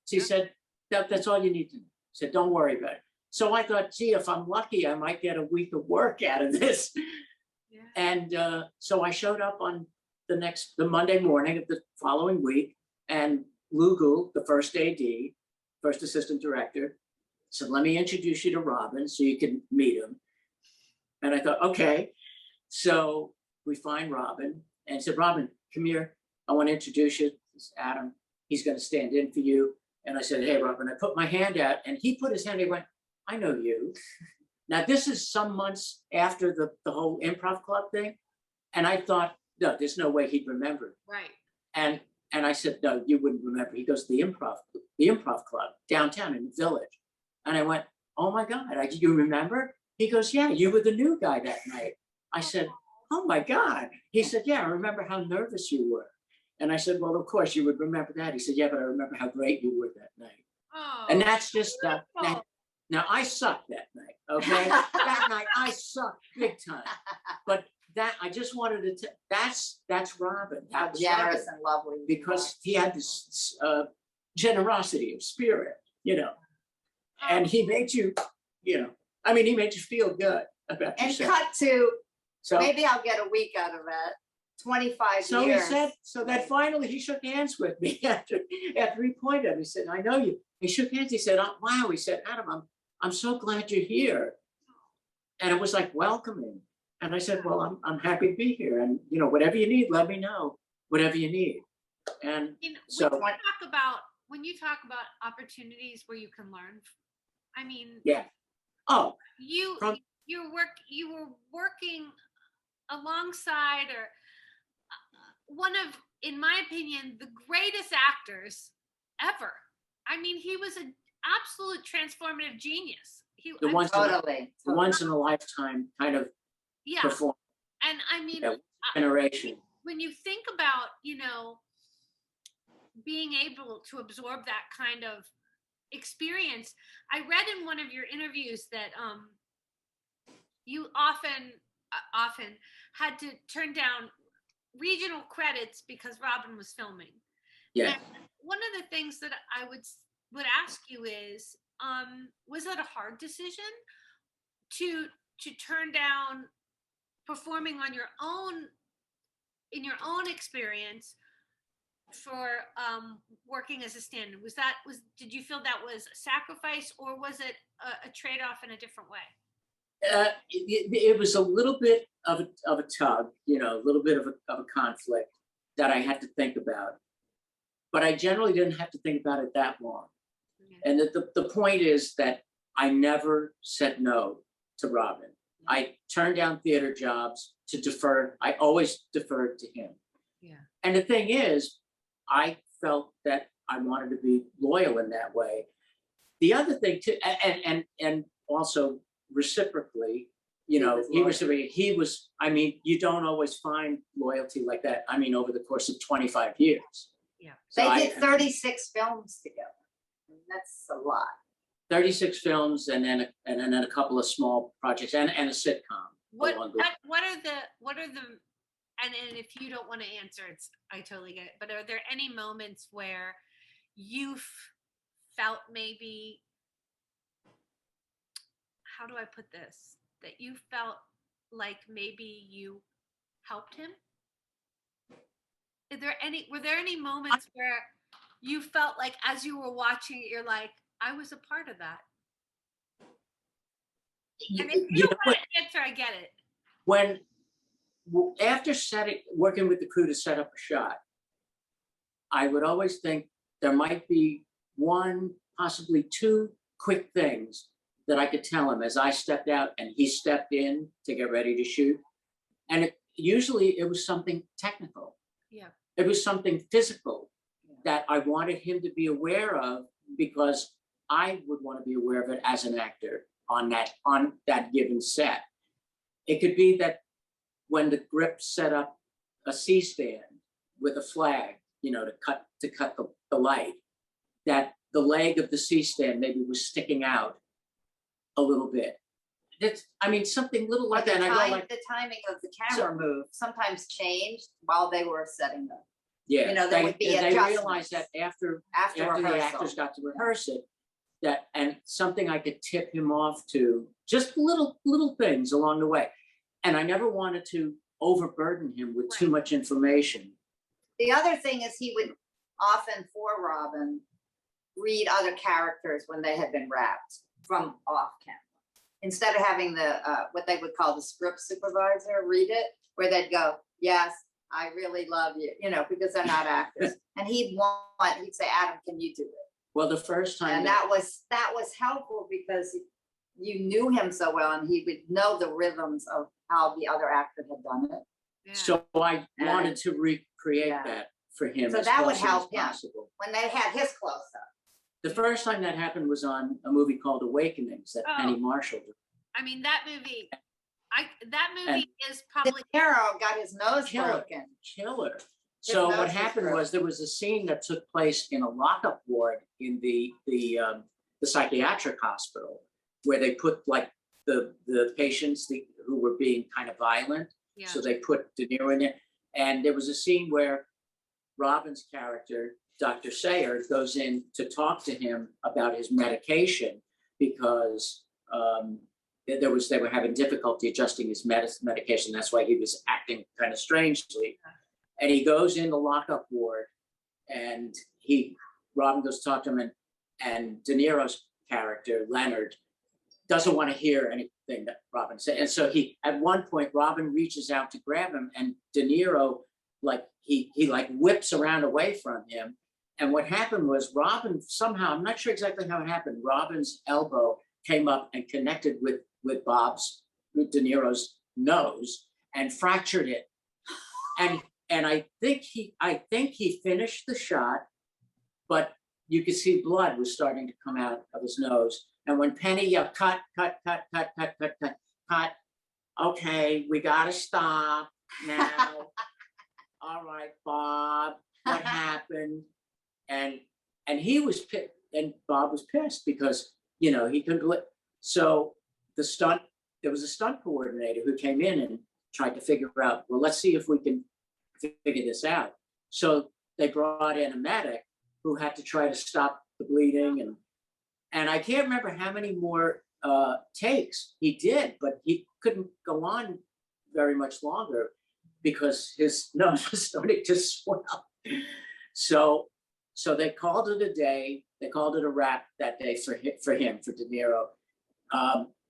Speaker 3: She said, that's all you need to know. She said, don't worry about it. So I thought, gee, if I'm lucky, I might get a week of work out of this. Yeah. And so I showed up on the Monday morning of the following week, and Lou Gould, the first AD, first assistant director, said, let me introduce you to Robin so you can meet him. And I thought, okay. So we find Robin and said, Robin, come here. I want to introduce you. This is Adam. He's going to stand in for you. And I said, hey, Robin, I put my hand out, and he put his hand, he went, I know you. Now, this is some months after the whole improv club thing. And I thought, no, there's no way he'd remember.
Speaker 1: Right.
Speaker 3: And I said, no, you wouldn't remember. He goes, the improv club downtown in the Village. And I went, oh my God, you remember? He goes, yeah, you were the new guy that night. I said, oh my God. He said, yeah, I remember how nervous you were. And I said, well, of course you would remember that. He said, yeah, but I remember how great you were that night.
Speaker 1: Oh,
Speaker 3: And that's just
Speaker 1: beautiful.
Speaker 3: now I sucked that night, okay? That night I sucked big time. But that, I just wanted to, that's Robin.
Speaker 2: How
Speaker 3: That was
Speaker 2: generous
Speaker 3: Robin.
Speaker 2: and lovely.
Speaker 3: Because he had this generosity of spirit, you know, and he made you, you know, I mean, he made you feel good about
Speaker 2: And
Speaker 3: yourself.
Speaker 2: cut to,
Speaker 3: So,
Speaker 2: maybe I'll get a week out of that. 25
Speaker 3: so he
Speaker 2: years.
Speaker 3: said, so that finally he shook hands with me after he pointed at me. He said, I know you. He shook hands. He said, oh, wow. He said, Adam, I'm so glad you're here. And it was like welcoming. And I said, well, I'm happy to be here. And, you know, whatever you need, let me know, whatever you need. And
Speaker 1: You know,
Speaker 3: so,
Speaker 1: when you talk about opportunities where you can learn, I mean,
Speaker 3: yeah. Oh,
Speaker 1: you were working alongside or one of, in my opinion, the greatest actors ever. I mean, he was an absolute transformative genius.
Speaker 3: the once
Speaker 2: Totally.
Speaker 3: in a lifetime kind of
Speaker 1: yeah.
Speaker 3: performance.
Speaker 1: And I mean,
Speaker 3: Generation.
Speaker 1: when you think about, you know, being able to absorb that kind of experience, I read in one of your interviews that you often had to turn down regional credits because Robin was filming.
Speaker 3: Yeah.
Speaker 1: And one of the things that I would ask you is, was that a hard decision to turn down performing on your own, in your own experience for working as a stand-in? Did you feel that was a sacrifice, or was it a trade-off in a different way?
Speaker 3: It was a little bit of a tug, you know, a little bit of a conflict that I had to think about. But I generally didn't have to think about it that long.
Speaker 1: Yeah.
Speaker 3: And the point is that I never said no to Robin. I turned down theater jobs to defer. I always deferred to him.
Speaker 1: Yeah.
Speaker 3: And the thing is, I felt that I wanted to be loyal in that way. The other thing too, and also reciprocally, you know, he was, I mean, you don't always find loyalty like that. I mean, over the course of 25 years.
Speaker 1: Yeah.
Speaker 3: So
Speaker 2: They did 36 films together. I mean, that's a lot.
Speaker 3: 36 films and then a couple of small projects and a sitcom.
Speaker 1: What are the and if you don't want to answer, I totally get it. But are there any moments where you felt maybe, how do I put this, that you felt like maybe you helped him? Were there any moments where you felt like as you were watching it, you're like, I was a part of that? And if you don't want to answer, I get it.
Speaker 3: When after working with the crew to set up a shot, I would always think there might be one, possibly two quick things that I could tell him as I stepped out and he stepped in to get ready to shoot. And usually it was something technical.
Speaker 1: Yeah.
Speaker 3: It was something physical that I wanted him to be aware of, because I would want to be aware of it as an actor on that given set. It could be that when the grip set up a C-stand with a flag, you know, to cut the light, that the leg of the C-stand maybe was sticking out a little bit. I mean, something little like that.
Speaker 2: The timing of the camera move sometimes changed while they were setting them.
Speaker 3: Yeah,
Speaker 2: you know, there would be adjustments.
Speaker 3: They realized that after the actors got to rehearse it, and something I could tip him off to, just little things along the way. And I never wanted to overburden him with too much information.
Speaker 2: The other thing is he would often, for Robin, read other characters when they had been wrapped from off camera. Instead of having the, what they would call the script supervisor read it, where they'd go, yes, I really love you, you know, because they're not actors. And he'd say, Adam, can you do it?
Speaker 3: Well, the first time.
Speaker 2: And that was helpful because you knew him so well and he would know the rhythms of how the other actor had done it.
Speaker 1: Yeah.
Speaker 3: So I wanted to recreate
Speaker 2: Yeah.
Speaker 3: that for him.
Speaker 2: So
Speaker 3: as
Speaker 2: that would
Speaker 3: close
Speaker 2: help
Speaker 3: as
Speaker 2: him.
Speaker 3: possible.
Speaker 2: When they had his close up.
Speaker 3: The first time that happened was on a movie called Awakenings that
Speaker 1: Oh.
Speaker 3: Penny Marshall did.
Speaker 1: I mean, that movie is probably
Speaker 2: De Niro got his nose
Speaker 3: Killer.
Speaker 2: broken.
Speaker 3: Killer. So
Speaker 2: nose
Speaker 3: what
Speaker 2: was
Speaker 3: happened
Speaker 2: broken.
Speaker 3: was there was a scene that took place in a lockup ward in the psychiatric hospital where they put like the patients who were being kind of violent.
Speaker 1: yeah.
Speaker 3: So they put De Niro in there. And there was a scene where Robin's character, Dr. Sayer, goes in to talk to him about his medication because they were having difficulty adjusting his medication. That's why he was acting kind of strangely. And he goes in the lockup ward and Robin goes to talk to him and De Niro's character, Leonard, doesn't want to hear anything that Robin said. And so at one point, Robin reaches out to grab him and De Niro, he whips around away from him. And what happened was Robin somehow, I'm not sure exactly how it happened, Robin's elbow came up and connected with De Niro's nose and fractured it. And I think he finished the shot, but you could see blood was starting to come out of his nose. And when Penny yelled, cut, okay, we gotta stop now. All right, Bob, what happened? And he was pissed, and Bob was pissed because, he couldn't. So there was a stunt coordinator who came in and tried to figure out, well, let's see if we can figure this out. So they brought in a medic who had to try to stop the bleeding. And I can't remember how many more takes he did, but he couldn't go on very much longer because his nose was starting to swell. So they called it a day. They called it a wrap that day for De Niro.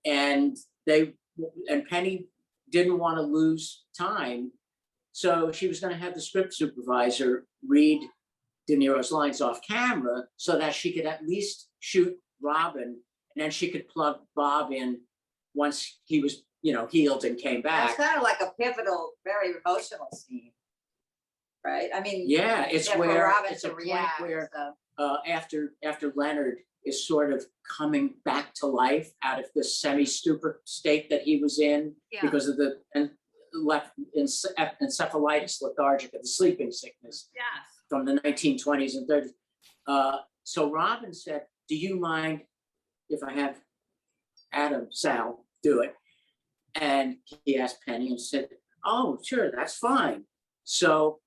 Speaker 3: And Penny didn't want to lose time. So she was going to have the script supervisor read De Niro's lines off camera so that she could at least shoot Robin, and then she could plug Bob in once he was, healed and came back.
Speaker 2: It's kind of like a pivotal, very emotional scene, right? I mean,
Speaker 3: yeah, it's
Speaker 2: for
Speaker 3: where
Speaker 2: Robin
Speaker 3: it's
Speaker 2: to
Speaker 3: a point
Speaker 2: react,
Speaker 3: where
Speaker 2: so.
Speaker 3: After Leonard is sort of coming back to life out of the semi-stupor state that he was in because of the encephalitis, lethargic, of the sleeping sickness from the 1920s and 30s. So Robin said, do you mind if I have Sal do it? And he asked Penny and said, oh, sure, that's fine. So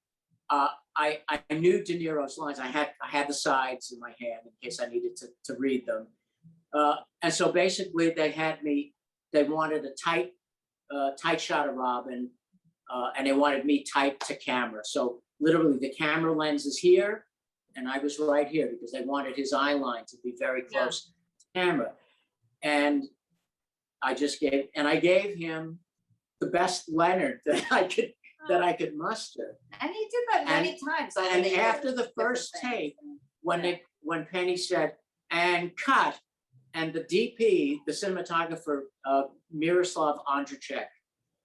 Speaker 3: I knew De Niro's lines. I had the sides in my hand in case I needed to read them. And so basically they wanted a tight shot of Robin, and they wanted me tight to camera. So literally the camera lens is here, and I was right here because they wanted his eye line to be very close to camera. And I gave him the best Leonard that I could muster.
Speaker 2: And he did that many times.
Speaker 3: And after the first take, when Penny said, and cut, and the DP, the cinematographer, Miroslav Andrzejczyk,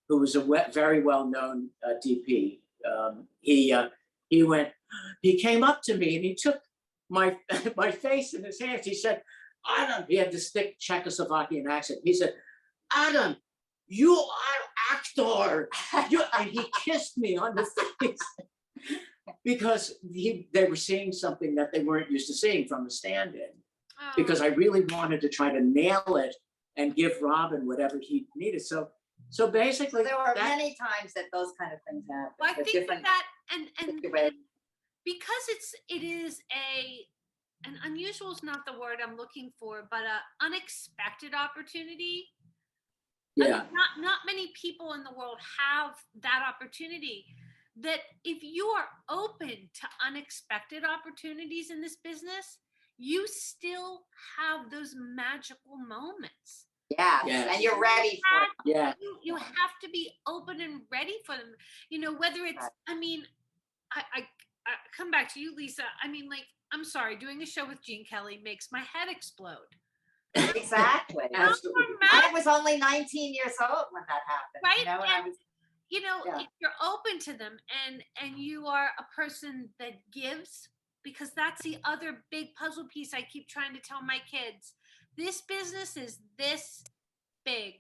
Speaker 3: who was a very well-known DP, he came up to me and he took my face in his hands. He said, Adam, he had this thick Czechoslovakian accent. He said, Adam, you are actor. And he kissed me on the face because they were seeing something that they weren't used to seeing from the stand-in. Because I really wanted to try to nail it and give Robin whatever he needed. So basically,
Speaker 2: there were many times that those kind of things happen.
Speaker 1: Well, I think that and because it is an unusual is not the word I'm looking for, but a unexpected opportunity.
Speaker 3: Yeah.
Speaker 1: I mean, not many people in the world have that opportunity. That if you are open to unexpected opportunities in this business, you still have those magical moments.
Speaker 2: Yeah, yes. And you're ready for it.
Speaker 3: Yeah.
Speaker 1: You have to be open and ready for them. Whether it's, I mean, I come back to you, Lisa. I mean, I'm sorry, doing a show with Gene Kelly makes my head explode.
Speaker 2: Exactly. I was only 19 years old when that happened.
Speaker 1: Right?
Speaker 2: And
Speaker 1: you know,
Speaker 2: Yeah.
Speaker 1: if you're open to them and you are a person that gives, because that's the other big puzzle piece I keep trying to tell my kids. This business is this big.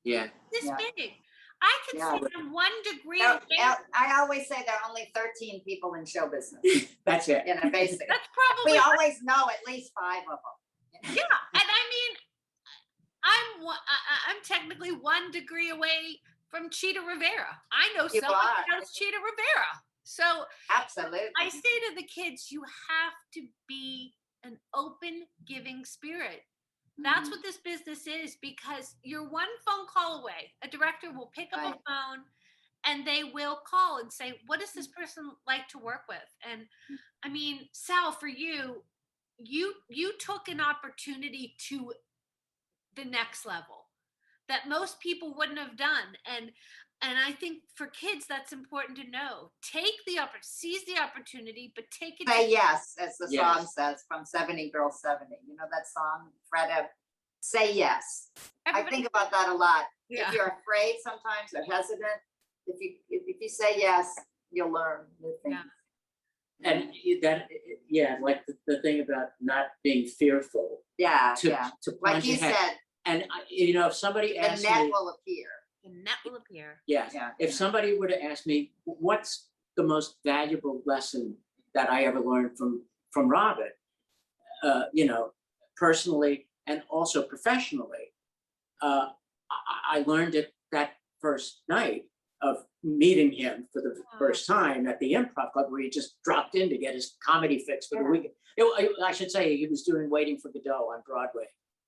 Speaker 3: Yeah.
Speaker 1: This
Speaker 2: Yeah.
Speaker 1: big. I can
Speaker 2: Yeah.
Speaker 1: say I'm 1 degree
Speaker 2: Now,
Speaker 1: away.
Speaker 2: I always say there are only 13 people in show business,
Speaker 3: That's it.
Speaker 2: basically.
Speaker 1: That's probably
Speaker 2: We always know at least 5 of them.
Speaker 1: yeah. And I mean, I'm technically 1 degree away from Chita Rivera. I know
Speaker 2: You
Speaker 1: someone
Speaker 2: are.
Speaker 1: who knows Chita Rivera. So
Speaker 2: Absolutely.
Speaker 1: I say to the kids, you have to be an open, giving spirit. That's
Speaker 2: Mhm.
Speaker 1: what this business is, because you're 1 phone call away. A director will pick up a
Speaker 2: Right.
Speaker 1: phone and they will call and say, what does this person like to work with? And I mean, Sal, for you took an opportunity to the next level that most people wouldn't have done. And I think for kids, that's important to know. Seize the opportunity, but take it.
Speaker 2: Say yes, as the
Speaker 3: Yes.
Speaker 2: song says from 70 Girls 70. You know that song, Fred? Say yes. I think about that a lot.
Speaker 1: Yeah.
Speaker 2: If you're afraid sometimes or hesitant, if you say yes, you'll learn new things.
Speaker 1: Yeah.
Speaker 3: And like the thing about not being fearful
Speaker 2: Yeah,
Speaker 3: to
Speaker 2: yeah.
Speaker 3: to
Speaker 2: Like
Speaker 3: plunge
Speaker 2: you
Speaker 3: ahead.
Speaker 2: said,
Speaker 3: And if somebody
Speaker 2: the
Speaker 3: asked
Speaker 2: net
Speaker 3: me,
Speaker 2: will appear.
Speaker 1: The net will appear.
Speaker 3: yes,
Speaker 2: Yeah.
Speaker 3: if somebody were to ask me, what's the most valuable lesson that I ever learned from Robert, personally and also professionally, I learned it that first night of meeting him for the first time at the Improv Club, where he just dropped in to get his comedy fix for the weekend. I should say he was doing Waiting for Godot on Broadway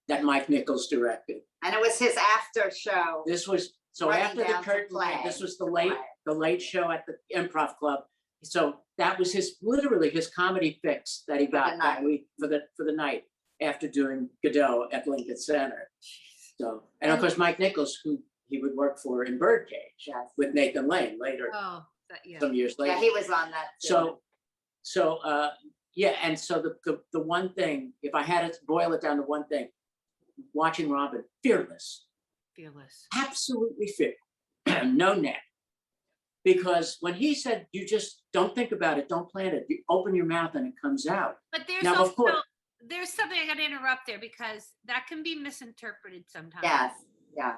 Speaker 3: that Mike Nichols directed.
Speaker 2: And it was his after show.
Speaker 3: This was
Speaker 2: Running
Speaker 3: after the
Speaker 2: down to
Speaker 3: curtain.
Speaker 2: play,
Speaker 3: This was
Speaker 2: to play.
Speaker 3: the late show at the Improv Club. So that was literally his comedy fix that he got that week for the night after doing Godot at Lincoln Center. So, and of course Mike Nichols, who he would work for in Birdcage with Nathan Lane later, some years later.
Speaker 2: Yeah, he was on that too.
Speaker 3: And so the one thing, if I had to boil it down to one thing, watching Robin, fearless, absolutely fearless, no net. Because when he said, you just don't think about it, don't plan it, you open your mouth and it comes out.
Speaker 1: But there's
Speaker 3: Now,
Speaker 1: also,
Speaker 3: of course,
Speaker 1: there's something I got to interrupt there, because that can be misinterpreted sometimes.
Speaker 2: Yes, yeah.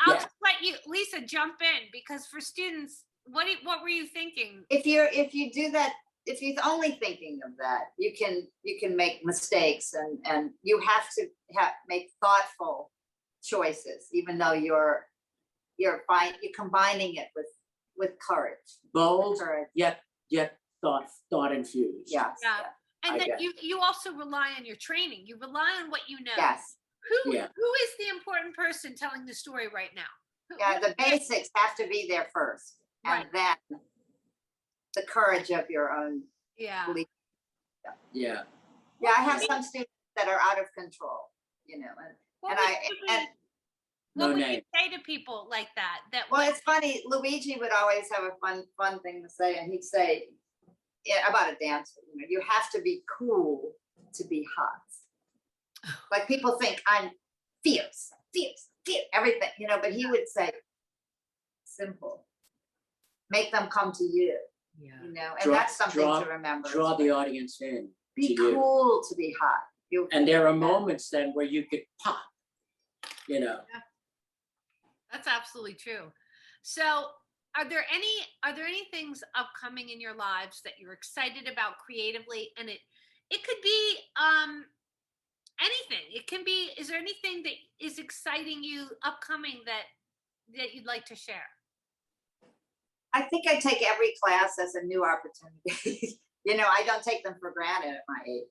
Speaker 1: I'll just let you, Lisa, jump in, because for students, what were you thinking?
Speaker 2: If you do that, if you're only thinking of that, you can make mistakes, and you have to make thoughtful choices, even though you're combining it with courage.
Speaker 3: bold,
Speaker 2: Courage.
Speaker 3: yet thought infused.
Speaker 2: Yes.
Speaker 1: Yeah. And
Speaker 3: I
Speaker 1: then
Speaker 3: guess.
Speaker 1: you also rely on your training. You rely on what you know.
Speaker 2: Yes.
Speaker 1: Who
Speaker 3: Yeah.
Speaker 1: is the important person telling the story right now?
Speaker 2: Yeah, the basics have to be there first, and then the courage of your own
Speaker 1: Yeah.
Speaker 2: belief.
Speaker 3: Yeah.
Speaker 2: Yeah, I have some students that are out of control,
Speaker 1: What
Speaker 3: No
Speaker 1: would
Speaker 3: name.
Speaker 1: you say to people like that?
Speaker 2: Well, it's funny. Luigi would always have a fun thing to say, and he'd say about a dancer. You have to be cool to be hot. Like people think I'm fierce, everything, But he would say, simple. Make them come to you, And that's something to remember.
Speaker 3: Draw the audience in.
Speaker 2: Be
Speaker 3: to
Speaker 2: cool to be hot.
Speaker 3: And there are moments then where you could pop.
Speaker 1: That's absolutely true. So are there any things upcoming in your lives that you're excited about creatively? And it could be anything. It can be, is there anything that is exciting you upcoming that you'd like to share?
Speaker 2: I think I take every class as a new opportunity. I don't take them for granted at my age.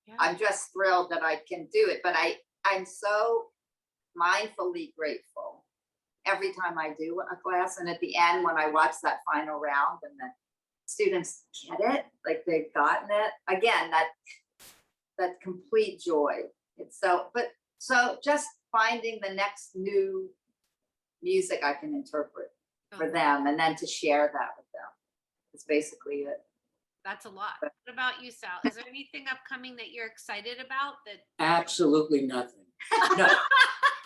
Speaker 1: Yeah.
Speaker 2: I'm just thrilled that I can do it, but I'm so mindfully grateful every time I do a class. And at the end, when I watch that final round and the students get it, like they've gotten it, again, that complete joy. So just finding the next new music I can interpret for them, and then to share that with them. It's basically it.
Speaker 1: That's a lot. What about you, Sal? Is there anything upcoming that you're excited about?
Speaker 3: Absolutely nothing. No,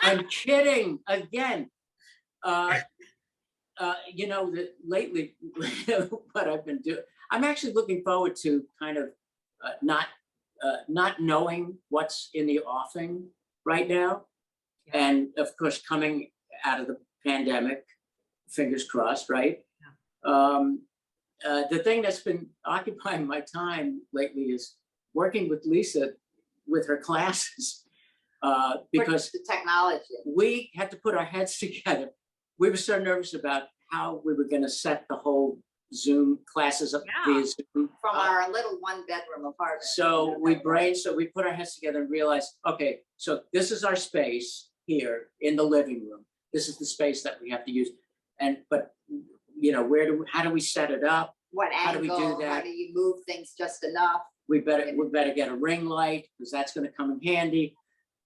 Speaker 3: I'm kidding again. you know, that lately, what I've been doing, I'm actually looking forward to kind of not knowing what's in the offing right now.
Speaker 1: Yeah.
Speaker 3: And of course, coming out of the pandemic, fingers crossed, right? The thing that's been occupying my time lately is working with Lisa with her classes, because
Speaker 2: the technology.
Speaker 3: we had to put our heads together. We were so nervous about how we were going to set the whole Zoom classes up via Zoom.
Speaker 2: From our little one-bedroom apartment.
Speaker 3: So we put our heads together and realized, okay, so this is our space here in the living room. This is the space that we have to use. But you know, how do we set it up?
Speaker 2: What angle?
Speaker 3: How do we do that?
Speaker 2: How do you move things just enough?
Speaker 3: We better get a ring light because that's going to come in handy.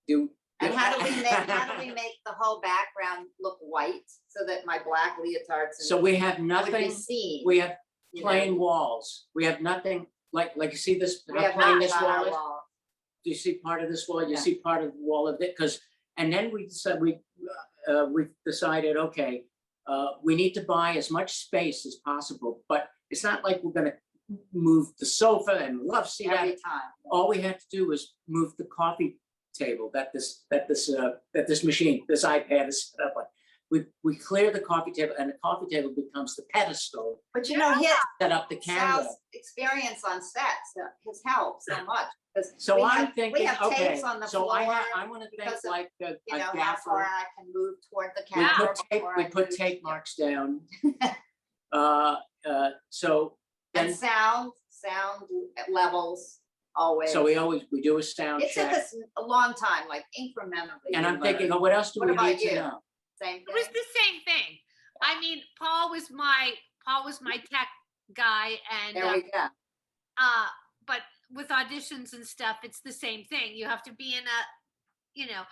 Speaker 2: And how do we make the whole background look white so that my black leotards
Speaker 3: So we have
Speaker 2: would be
Speaker 3: nothing.
Speaker 2: seen?
Speaker 3: We have
Speaker 2: you
Speaker 3: plain
Speaker 2: know?
Speaker 3: walls. We have nothing like you see this,
Speaker 2: We
Speaker 3: how
Speaker 2: have
Speaker 3: plain
Speaker 2: not
Speaker 3: this
Speaker 2: on our
Speaker 3: wall is?
Speaker 2: wall.
Speaker 3: Do you see part of this wall? You
Speaker 2: Yeah.
Speaker 3: see part of the wall of it, and then we said we decided, okay, we need to buy as much space as possible, but it's not like we're going to move the sofa and love seat out.
Speaker 2: Every time.
Speaker 3: All we had to do was move the coffee table that this machine, this iPad is set up on. We clear the coffee table, and the coffee table becomes the pedestal.
Speaker 2: But you know, his
Speaker 3: Set up the camera.
Speaker 2: Sal's experience on sets has helped so much. 'Cause
Speaker 3: So
Speaker 2: we
Speaker 3: I'm
Speaker 2: have
Speaker 3: thinking,
Speaker 2: tapes
Speaker 3: okay,
Speaker 2: on the
Speaker 3: so
Speaker 2: floor.
Speaker 3: I want to think
Speaker 2: because of,
Speaker 3: like a
Speaker 2: you know, how
Speaker 3: gaffer.
Speaker 2: far I can move toward the
Speaker 3: We
Speaker 2: camera.
Speaker 3: put tape marks down. So
Speaker 2: And
Speaker 3: then,
Speaker 2: sound levels always.
Speaker 3: so we do a sound
Speaker 2: It took
Speaker 3: check,
Speaker 2: us a long time, like incrementally.
Speaker 3: and
Speaker 2: we
Speaker 3: I'm thinking,
Speaker 2: learned.
Speaker 3: oh, what else do
Speaker 2: What
Speaker 3: we
Speaker 2: about
Speaker 3: need to
Speaker 2: you?
Speaker 3: know?
Speaker 2: Same
Speaker 1: It was
Speaker 2: thing.
Speaker 1: the same thing. I mean, Paul was my tech guy, and
Speaker 2: There we go.
Speaker 1: but with auditions and stuff, it's the same thing. You have to be in a, you know,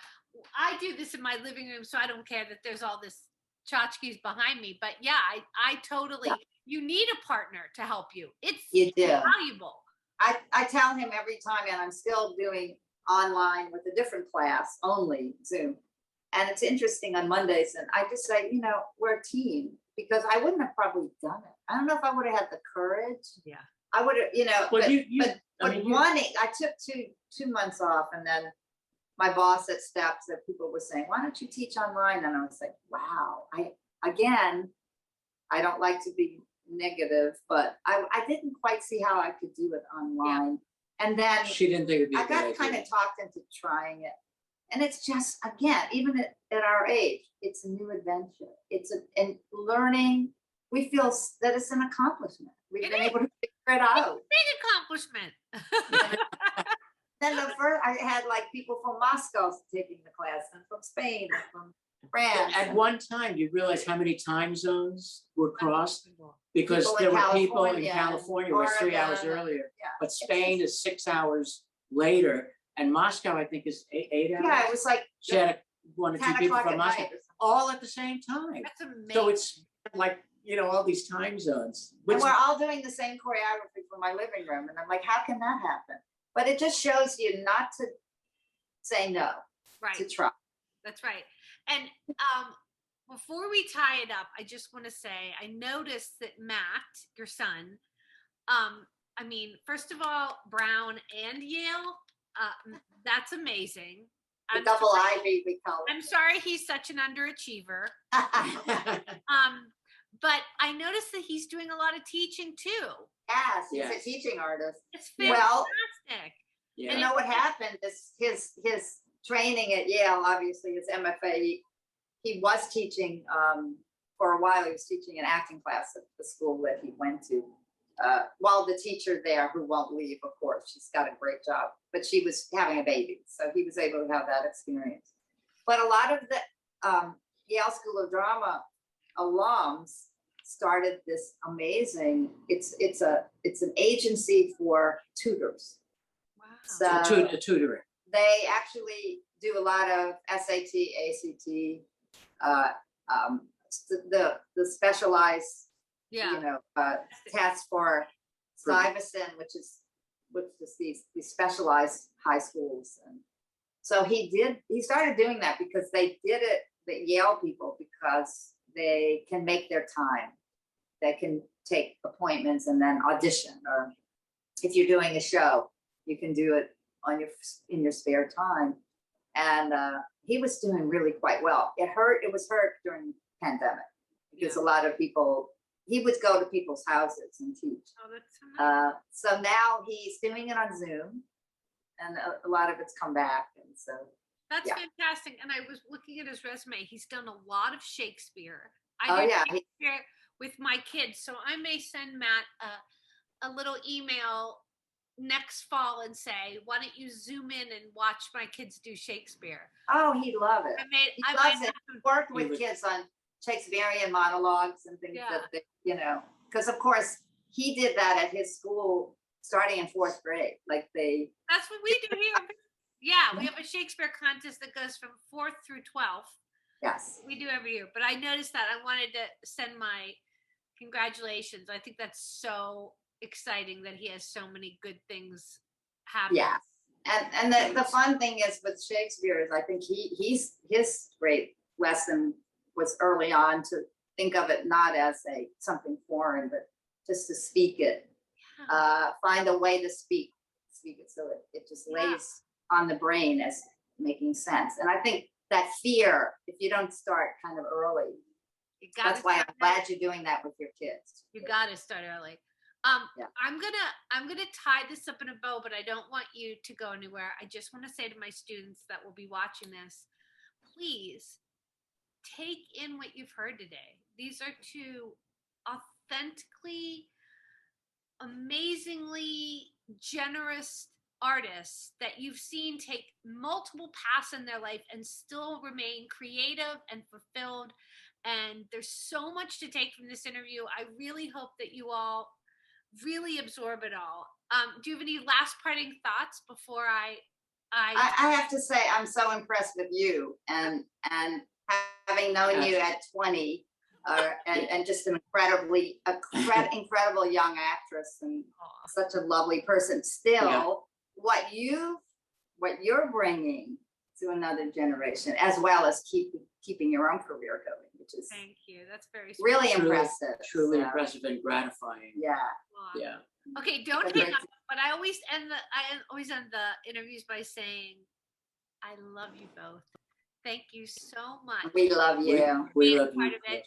Speaker 1: I do this in my living room, so I don't care that there's all this tchotchkes behind me. But yeah, I totally. You need a partner to help you. It's
Speaker 2: You do.
Speaker 1: valuable.
Speaker 2: I tell him every time, and I'm still doing online with a different class, only Zoom. And it's interesting on Mondays, and I just say, you know, we're a team, because I wouldn't have probably done it. I don't know if I would have had the courage.
Speaker 1: Yeah.
Speaker 2: I would have, you know,
Speaker 3: Well,
Speaker 2: but I took two months off, and then my boss at Step said, people were saying, why don't you teach online? And I was like, wow, I don't like to be negative, but I didn't quite see how I could do it online. Yeah. And then
Speaker 3: she didn't think it'd be.
Speaker 2: I got kind of talked into trying it. And it's just, again, even at our age, it's a new adventure. And learning, we feel that it's an accomplishment. We've been able to figure it out.
Speaker 1: It's a big accomplishment.
Speaker 2: Then I had like people from Moscow taking the class, and from Spain, and from France.
Speaker 3: At one time, you realize how many time zones were crossed, because
Speaker 2: People
Speaker 3: there
Speaker 2: in
Speaker 3: were people in
Speaker 2: California,
Speaker 3: California was 3 hours
Speaker 2: Oregon,
Speaker 3: earlier,
Speaker 2: yeah.
Speaker 3: but Spain is 6 hours later, and Moscow, I think, is 8 hours.
Speaker 2: Yeah, it was like
Speaker 3: She had one or
Speaker 2: 10
Speaker 3: two people
Speaker 2: o'clock
Speaker 3: from
Speaker 2: at
Speaker 3: Moscow,
Speaker 2: night or something.
Speaker 3: all at the same time.
Speaker 1: That's amazing.
Speaker 3: So it's like, you know, all these time zones.
Speaker 2: And we're all doing the same choreography for my living room. And I'm like, how can that happen? But it just shows you not to say no,
Speaker 1: right.
Speaker 2: to try.
Speaker 1: That's right. And before we tie it up, I just want to say, I noticed that Matt, your son, I mean, first of all, Brown and Yale, that's amazing.
Speaker 2: The double Ivy, we call it.
Speaker 1: I'm sorry he's such an underachiever. But I noticed that he's doing a lot of teaching too.
Speaker 2: Yes, he's
Speaker 3: Yes.
Speaker 2: a teaching artist.
Speaker 1: It's
Speaker 2: Well,
Speaker 1: fantastic.
Speaker 3: Yeah.
Speaker 2: You know what happened? His training at Yale, obviously, his MFA. He was teaching for a while. He was teaching an acting class at the school that he went to. While the teacher there, who won't leave, of course, she's got a great job, but she was having a baby, so he was able to have that experience. But a lot of the Yale School of Drama alums started this amazing. It's an agency for tutors.
Speaker 1: Wow.
Speaker 2: So
Speaker 3: Tutoring.
Speaker 2: they actually do a lot of SAT, ACT, the specialized,
Speaker 1: Yeah.
Speaker 2: you know, tests for Stuyvesant, which is these specialized high schools. And so he started doing that because they did it, the Yale people, because they can make their time. They can take appointments and then audition, or if you're doing a show, you can do it in your spare time. And he was doing really quite well. It was hurt during the pandemic because a lot of people, he would go to people's houses and teach.
Speaker 1: Oh, that's so nice.
Speaker 2: So now he's doing it on Zoom, and a lot of it's come back. And so
Speaker 1: That's fantastic. And I was looking at his resume. He's done a lot of Shakespeare.
Speaker 2: Oh,
Speaker 1: did
Speaker 2: yeah.
Speaker 1: Shakespeare with my kids. So I may send Matt a little email next fall and say, why don't you zoom in and watch my kids do Shakespeare?
Speaker 2: Oh, he'd love it.
Speaker 1: He
Speaker 2: loves it. Worked with kids on Shakespearean monologues and things that they, you know, because of course he did that at his school starting in 4th grade. Like
Speaker 1: that's what we do here. Yeah, we have a Shakespeare contest that goes from 4th through 12th.
Speaker 2: Yes.
Speaker 1: We do every year. But I noticed that. I wanted to send my congratulations. I think that's so exciting that he has so many good things happening.
Speaker 2: Yeah. And the fun thing is with Shakespeare is I think his great lesson was early on to think of it not as something foreign, but just to speak it. Find a way to speak it so it just lays on the brain as making sense. And I think that fear, if you don't start kind of early, that's why I'm glad you're doing that with your kids.
Speaker 1: You got to start early. I'm gonna tie this up in a bow, but I don't want you to go anywhere. I just want to say to my students that will be watching this, please take in what you've heard today. These are two authentically, amazingly generous artists that you've seen take multiple paths in their life and still remain creative and fulfilled. And there's so much to take from this interview. I really hope that you all really absorb it all. Do you have any last parting thoughts before I
Speaker 2: have to say I'm so impressed with you and having known you at 20 and just an incredible young actress and such a lovely person. Still, what you're bringing to another generation, as well as keeping your own career going, which is
Speaker 1: thank you. That's very sweet.
Speaker 2: really impressive.
Speaker 3: Truly impressive and gratifying.
Speaker 2: Yeah.
Speaker 3: Yeah.
Speaker 1: Okay, don't hang up. But I always end the interviews by saying, "I love you both. Thank you so much.
Speaker 2: We love you.
Speaker 3: We love
Speaker 1: part
Speaker 3: you.
Speaker 1: of it.